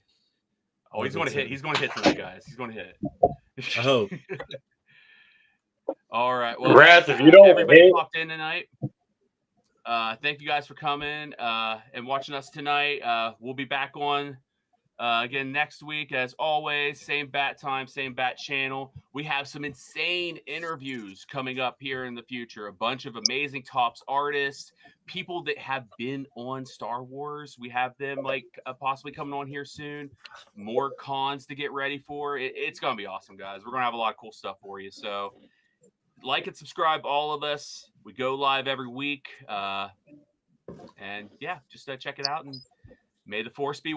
Oh, he's going to hit. He's going to hit tonight, guys. He's going to hit. I hope. All right. Well, Wrath, if you don't everybody hit, popped in tonight. Thank you guys for coming and watching us tonight. We'll be back on again next week, as always. Same bat time, same bat channel. We have some insane interviews coming up here in the future. A bunch of amazing tops artists, people that have been on Star Wars. We have them like possibly coming on here soon. More cons to get ready for. It's gonna be awesome, guys. We're gonna have a lot of cool stuff for you. So like and subscribe, all of us. We go live every week. And yeah, just check it out, and may the force be